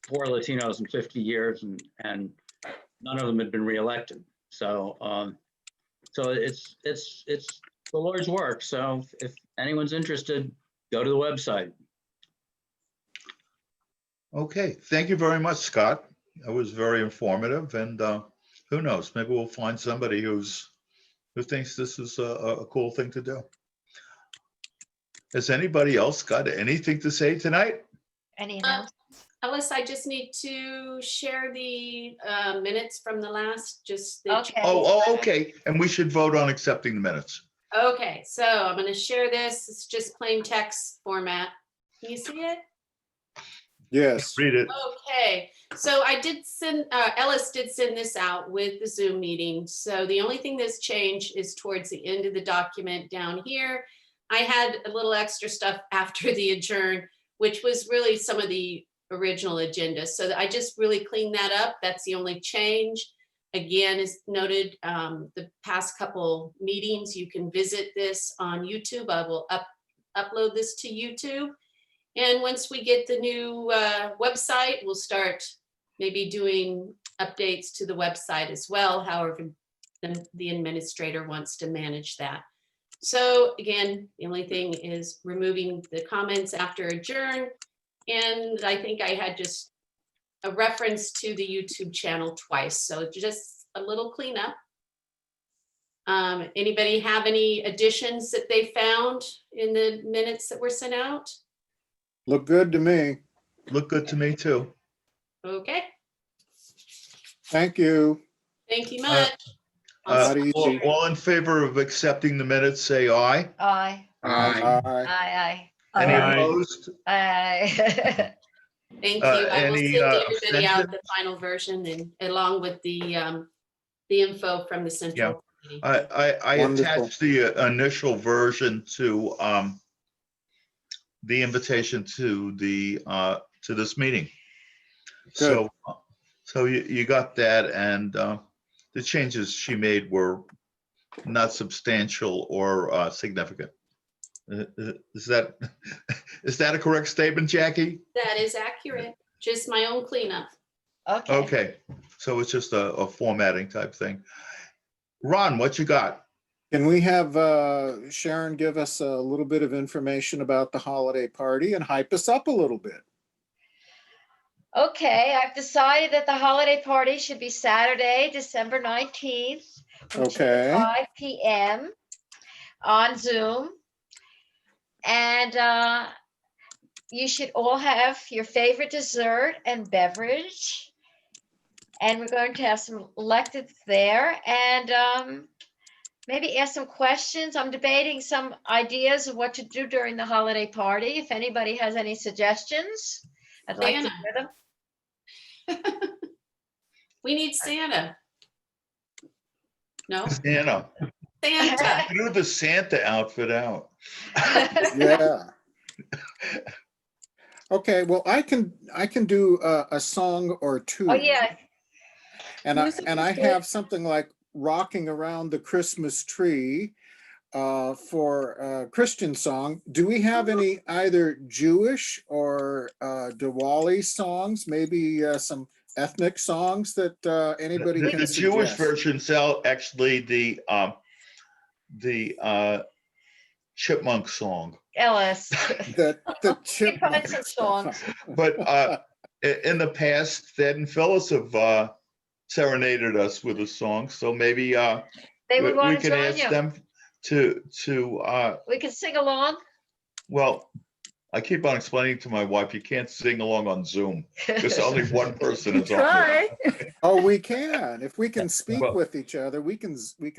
4 Latinos in 50 years, and none of them had been reelected. So so it's the Lord's work. So if anyone's interested, go to the website. Okay, thank you very much, Scott. That was very informative, and who knows, maybe we'll find somebody who thinks this is a cool thing to do. Has anybody else got anything to say tonight? Any announcements? Ellis, I just need to share the minutes from the last, just. the Okay. Okay, and we should vote on accepting the minutes. Okay, so I'm gonna share this. It's just plain text format. Can you see it? Yes. Read it. Okay, so I did send, Ellis did send this out with the Zoom meeting. So the only thing that's changed is towards the end of the document down here. I had a little extra stuff after the adjourn, which was really some of the original agenda. So I just really cleaned that up. That's the only change. Again, as noted, the past couple meetings, you can visit this on YouTube. I will upload this to YouTube. And once we get the new website, we'll start maybe doing updates to the website as well, however the administrator wants to manage that. So again, the only thing is removing the comments after adjourn. And I think I had just a reference to the YouTube channel twice. So just a little cleanup. Anybody have any additions that they found in the minutes that were sent out? Look good to me. Look good to me too. Okay, Thank you. thank you much. All in favor of accepting the minutes, say aye. Aye. Aye. Aye. Any Aye. opposed? Aye. Thank you. I will any, send everybody out abstentions? the final version and along with the info from the central. committee. I Wonderful. attached the initial version to the invitation to this meeting. So you got that, and the changes she made were not substantial or significant. Is that a correct statement, Jackie? That is accurate. Just my own cleanup. Okay. Okay, so it's just a formatting type thing. Ron, what you got? Can we have Sharon give us a little bit of information about the holiday party and hype us up a little bit? Okay, I've decided that the holiday party should be Saturday, December 19th. from 2 to Okay. 5 p.m. on Zoom. And you should all have your favorite dessert and beverage. And we're going to have some electives there, and maybe ask some questions. I'm debating some ideas of what to do during the holiday party. If anybody has any suggestions, I'd like to Santa. hear them. We need Santa. No? Santa. Santa. Do the Santa outfit out. Yeah. Okay, well, I can do a song or two. Oh, yeah. And I have something like Rocking Around the Christmas Tree for a Christian song. Do we have any either Jewish or Diwali songs? Maybe some ethnic songs that anybody can The Jewish suggest? version's actually the Chipmunk song. Ellis. The Find Chipmunk some songs. But in the past, Thad and Phyllis have serenaded us with a song, so maybe They would we want to can join ask you. them to We can sing along. well, I keep on explaining to my wife, you can't sing along on Zoom because only one person is on Try. there. Oh, we can. If we can speak Well- with each other, we can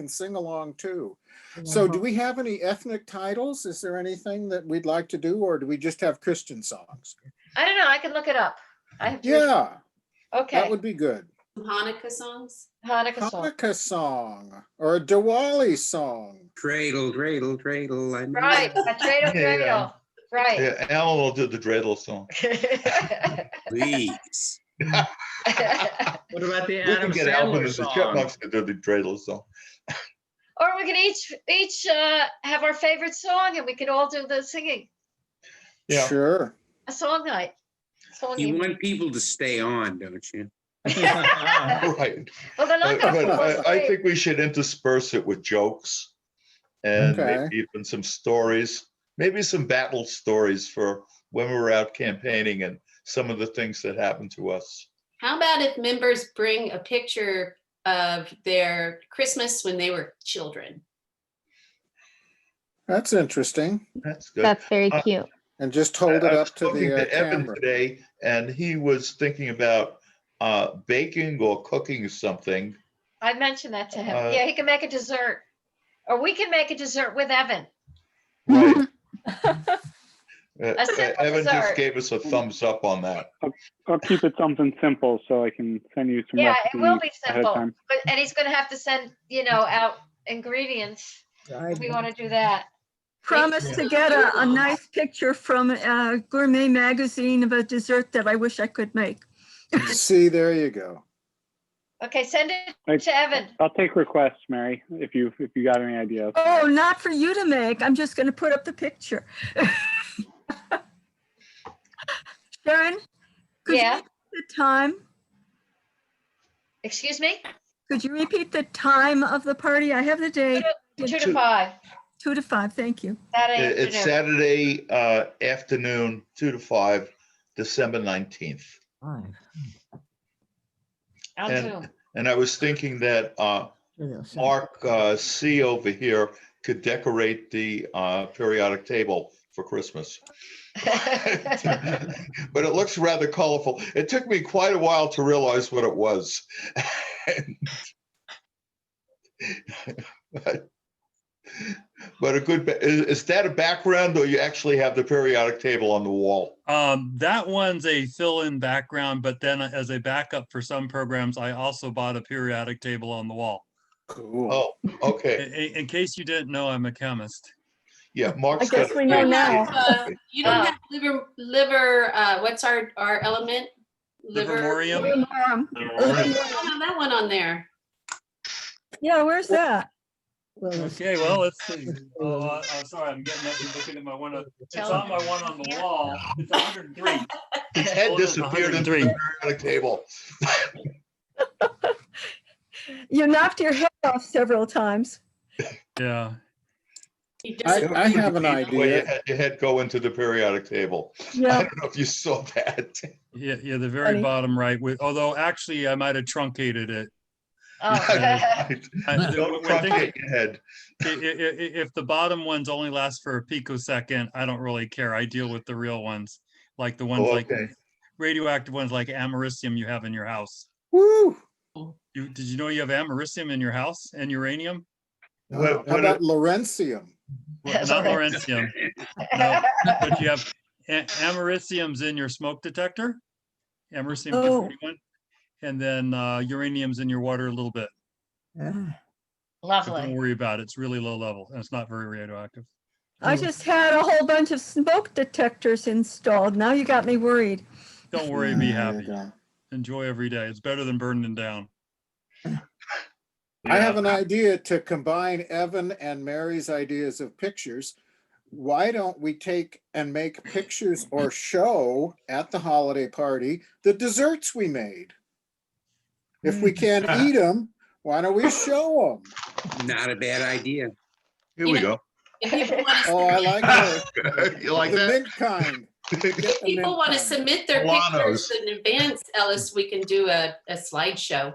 sing along too. So do we have any ethnic titles? Is there anything that we'd like to do, or do we just have Christian songs? I don't know. I can look it up. I have Jewish- Yeah, that Okay. would be good. Hanukkah songs. Hanukkah song. Hanukkah song or a Diwali song. Dreidel, dreidel, dreidel. I know. Right. A dreidel, Yeah. dreidel. Right. Yeah, Alan will do the dreidel song. Please. What about the We can Adam get Alvin Sandler and the song? Chipmunks to do the dreidel song. Or we can each have our favorite song and we can all do the singing. Yeah. Sure. A song night. Song You evening. want people to stay on, don't you? Right. Well, they're not gonna But fall asleep. I think we should intersperse it with jokes and Okay. maybe even some stories, maybe some battle stories for when we were out campaigning and some of the things that happened to us. How about if members bring a picture of their Christmas when they were children? That's interesting. That's good. That's very Uh, cute. And just hold it I was up to talking the to Evan camera. today, and he was thinking about baking or cooking something. I mentioned that to him. Uh, Yeah, he can make a dessert. Or we can make a dessert with Evan. Right. simple Evan dessert. just gave us a thumbs up on that. I'll keep it something simple so I can send you some Yeah, recipes it will be ahead of simple. time. But and he's gonna have to send, out ingredients if we want to do that. Promise to get a nice picture from a gourmet magazine of a dessert that I wish I could make. See, there you go. Okay, send it to Evan. I'll take requests, Mary, if you got any ideas. Oh, not for you to make. I'm just going to put up the picture. Sharon? Could you Yeah. repeat the time? Excuse me? Could you repeat the time of the party? I have the date. 2 to 5. 2 to 5, thank you. Saturday It's afternoon. Saturday afternoon, 2 to 5, December 19th. On And, Zoom. and I was thinking that Mark C over here could decorate the periodic table for Christmas. But it looks rather colorful. It took me quite a while to realize what it was. But a good, is that a background or you actually have the periodic table on the wall? That one's a fill-in background, but then as a backup for some programs, I also bought a periodic table on the wall. Cool. Oh, okay. In case you didn't know, I'm a chemist. Yeah, Mark's I guess got we a know great- now. You don't have liver, what's our element? Livermorium. I don't have that one on there. Yeah, where's that? Okay, well, let's see. Oh, I'm sorry, I'm getting up and looking at my one. It's on my one on the wall. It's 103. His head disappeared into the 103. periodic table. You knocked your head off several times. Yeah. I have an Where you idea. had your head go into the periodic table. Yeah. I don't know if you saw that. Yeah, the very Funny. bottom right. Although actually, I might have truncated it. Oh, Don't truncate your head. If the bottom ones only last for a picosecond, I don't really care. I deal with the real ones, like the ones like Okay. radioactive ones, like americium you have in your house. Woo! Did you know you have americium in your house and uranium? What- How about Laurentium? Well, not lawrencium. No, but you have americium's in your smoke detector. Americium Oh. 241. And then uranium's in your water a little bit. But don't Lovely. worry about it. It's really low level and it's not very radioactive. I just had a whole bunch of smoke detectors installed. Now you got me worried. Don't worry, be There you happy. go. Enjoy every day. It's better than burning down. I have an idea to combine Evan and Mary's ideas of pictures. Why don't we take and make pictures or show at the holiday party the desserts we made? If we can't eat them, why don't we show them? Not a bad idea. Here we go. If people want to, Oh, I like the, You like the that? mint kind. if people want to submit their Milanos. pictures in advance, Ellis, we can do a slideshow.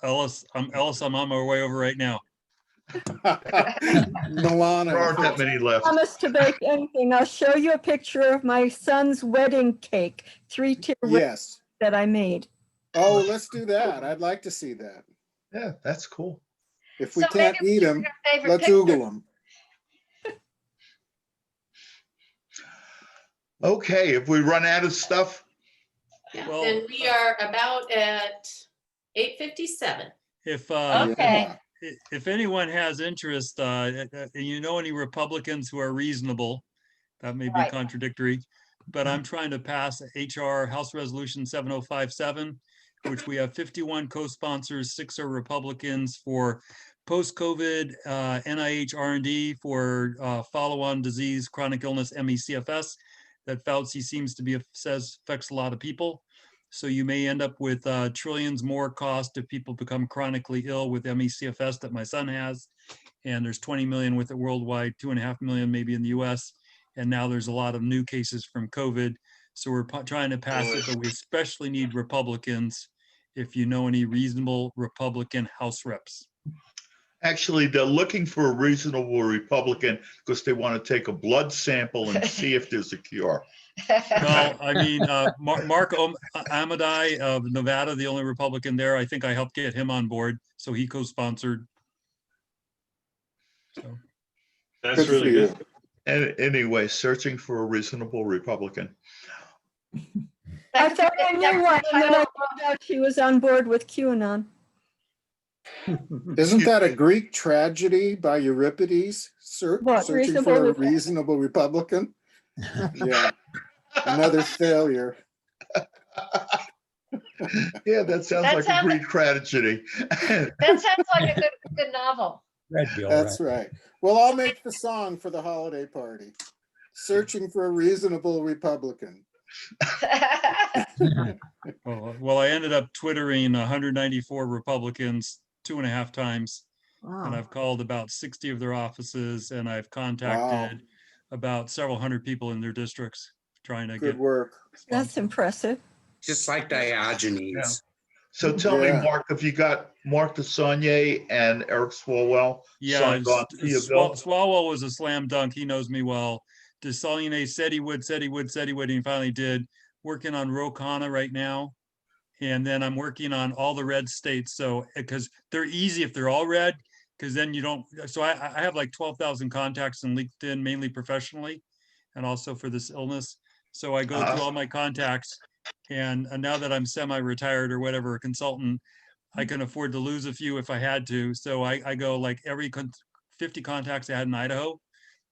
Ellis, I'm on my way over right now. Milana. There aren't that many left. Promise to bake anything. I'll show you a picture of my son's wedding cake, 3-tier Yes. that I made. Oh, let's do that. I'd like to see that. Yeah, that's cool. If we So can't maybe eat what's them, your favorite let's picture? Google them. Okay, if we run out of stuff, Yeah, Well, and we are about at 8:57. If Okay. if anyone has interest, and you know any Republicans who are reasonable, that may be Right. contradictory, but I'm trying to pass HR House Resolution 7057, which we have 51 co-sponsors, 6 are Republicans for post-COVID NIH R&D for follow-on disease, chronic illness, ME/CFS, that Fauci seems to be says affects a lot of people. So you may end up with trillions more cost if people become chronically ill with ME/CFS that my son has. And there's 20 million with it worldwide, 2.5 million maybe in the US. And now there's a lot of new cases from COVID. So we're trying to pass it, but we especially need Republicans, if you know any reasonable Republican House reps. actually, they're looking for a reasonable Republican because they want to take a blood sample and see if there's a cure. Well, I mean, Mark Amadei of Nevada, the only Republican there, I think I helped get him on board. So he co-sponsored. So That's Good for really you. good. And anyway, searching for a reasonable Republican. I thought I knew one, and then I found out she was on board with QAnon. Isn't that a Greek tragedy by Euripides? What, Searching reasonable for a Republican? reasonable Republican? Yeah, another failure. Yeah, that sounds That like sounds- a Greek tragedy. That sounds like a good novel. That's right. Well, I'll make the song for the holiday party. Searching for a reasonable Republican. well, I ended up twittering 194 Republicans 2.5 times. And I've called about 60 of their offices, and I've contacted about several hundred people in their districts trying to Good get. work. That's impressive. Just like Diogenes. Yeah. So tell me, Yeah. Mark, have you got Mark DeSaulnier and Eric Swalwell Yeah, signed on to your bill? Swalwell was a slam dunk. He knows me well. DeSaulnier said he would, and he finally did. Working on Ro Khanna right now. And then I'm working on all the red states. So, because they're easy if they're all red, because then you don't, so I have like 12,000 contacts in LinkedIn, mainly professionally, and also for this illness. So I go through all my contacts, and now that I'm semi-retired or whatever, a consultant, I can afford to lose a few if I had to. So I go like every 50 contacts I had in Idaho,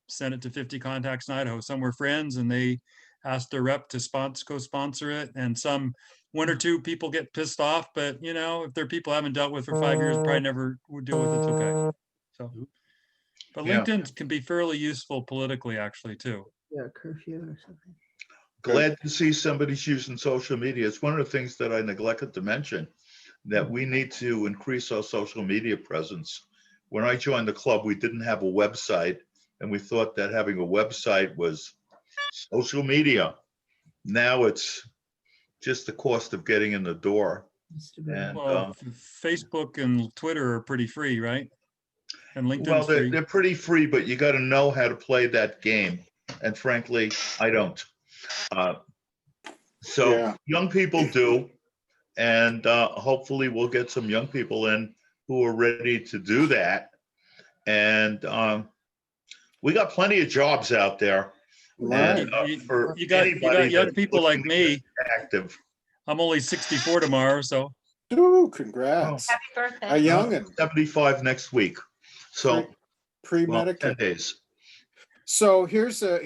sent it to 50 contacts in Idaho. Some were friends and they asked their rep to co-sponsor it. And one or two people get pissed off, but you know, if they're people I haven't dealt with for 5 years, probably never would deal with it, it's okay. So, but Yeah. LinkedIn can be fairly useful politically actually too. Yeah, curfew or something. Glad to see somebody's using social media. It's one of the things that I neglected to mention, that we need to increase our social media presence. When I joined the club, we didn't have a website, and we thought that having a website was social media. Now it's just the cost of getting in the door. And Well, Facebook and Twitter are pretty free, right? And well, LinkedIn's free. they're pretty free, but you got to know how to play that game. And frankly, I don't. So Yeah. young people do, and hopefully we'll get some young people in who are ready to do that. And we got plenty of jobs out there. Right. And, for You got anybody young that's people like looking to me. get active. I'm only 64 tomorrow, so Ooh, congrats. Happy birthday. A youngin', 75 next week. So well, 10 pre-medical. days. So here's a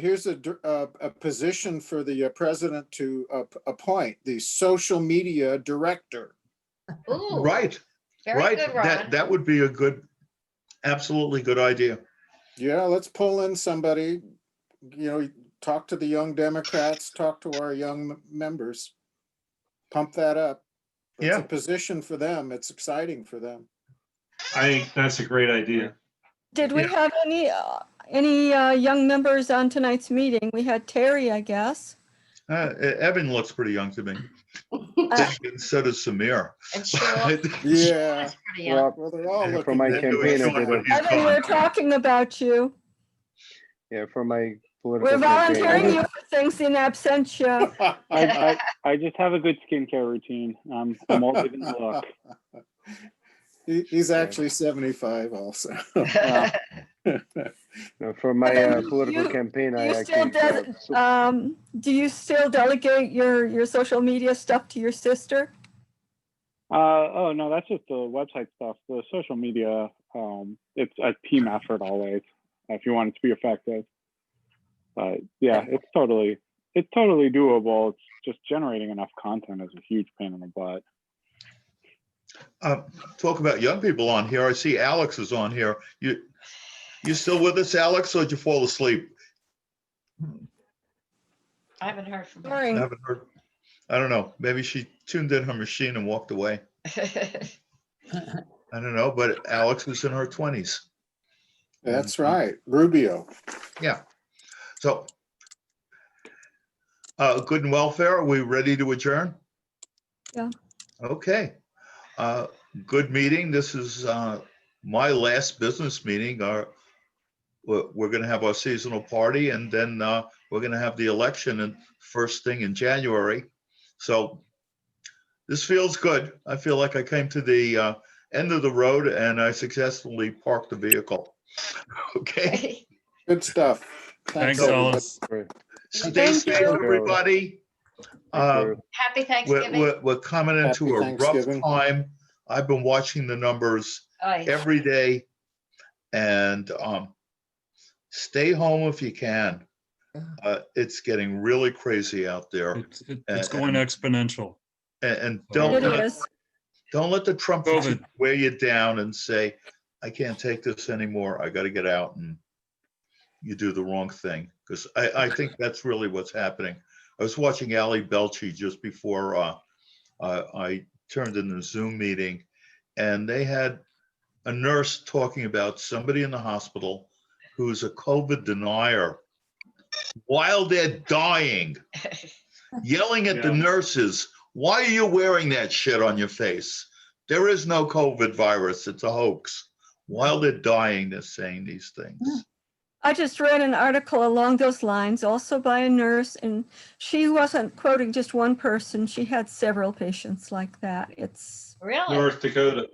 position for the president to appoint, the social media director. Ooh, Right. very Right. good, Ron. That would be a good, absolutely good idea. Yeah, let's pull in somebody, talk to the young Democrats, talk to our young members. Pump that up. It's Yeah. a position for them. It's exciting for them. I think that's a great idea. Did we Yeah. have any young members on tonight's meeting? We had Terry, I guess. Evan looks pretty young to me. think, and so does Samir. And Sheila. Yeah. Pretty young. Well, they're all Yeah, for looking my good. campaign, I did it. Evan, we're talking about you. Yeah, for my political We're volunteering campaign. you for things in absentia. I just have a good skincare routine. I'm all good in the look. He's actually 75 also. No, for my political campaign, I You still actually. do you still delegate your social media stuff to your sister? Oh no, that's just the website stuff. The social media, it's a team effort always. If you want it to be effective, but yeah, it's totally doable. It's just generating enough content is a huge pain in the butt. Talk about young people on here. I see Alex is on here. You still with us, Alex, or did you fall asleep? I haven't heard from her. I haven't heard. I don't know. Maybe she tuned in her machine and walked away. I don't know, but Alex is in her 20s. That's right. Rubio. Yeah. So, good and welfare. Are we ready to adjourn? Yeah. Okay. Good meeting. This is my last business meeting. We're going to have our seasonal party, and then we're going to have the election and first thing in January. So this feels good. I feel like I came to the end of the road and I successfully parked the vehicle. Okay. Good stuff. Thanks, everybody. Alice. Stay Thank safe, you. everybody. Happy Thanksgiving. We're coming into Happy a rough Thanksgiving. time. I've been watching the numbers Oh, yeah. every day, and stay home if you can. It's getting really crazy out there, It's going exponential. and It don't is. let the Trump COVID. wear you down and say, I can't take this anymore. I got to get out, and you do the wrong thing, because I think that's really what's happening. I was watching Ali Belchi just before I turned in the Zoom meeting, and they had a nurse talking about somebody in the hospital who's a COVID denier while they're dying, yelling at the nurses, why are you wearing that shit on your face? There is no COVID virus. It's a hoax. While they're dying, they're saying these things. I just read an article along those lines, also by a nurse, and she wasn't quoting just one person. She had several patients like that. It's Really? North Dakota.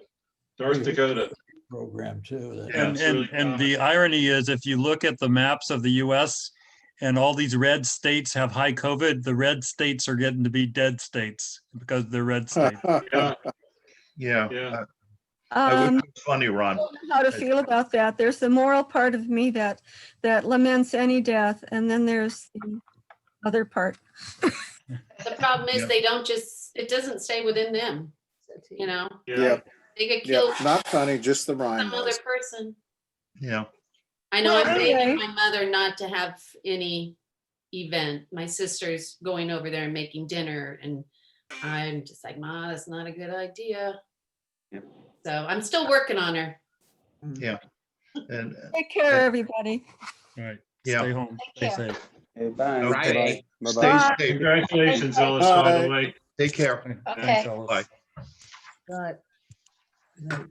Program too. And the irony is, if you look at the maps of the US and all these red states have high COVID, the red states are getting to be dead states because they're red states. Yeah. It's funny, Ron. I don't know how to feel about that. There's the moral part of me that laments any death, and then there's the other part. The problem is it doesn't stay within them, you know? Yeah. They get killed. Not funny, just the rhyme. Some other person. Yeah. I know Well, I'm begging anyway. my mother not to have any event. My sister's going over there and making dinner, and I'm just like, Ma, that's not a good idea. So I'm still working on her. Yeah. And Take care, everybody. All right. Yeah. Stay home. Stay Take care. safe. Hey, bye. Okay. Bye-bye. Stay Bye-bye. safe. Congratulations, Ellis, by the way. Take care. Thanks, Okay. Alice. Bye. Good night. Good night.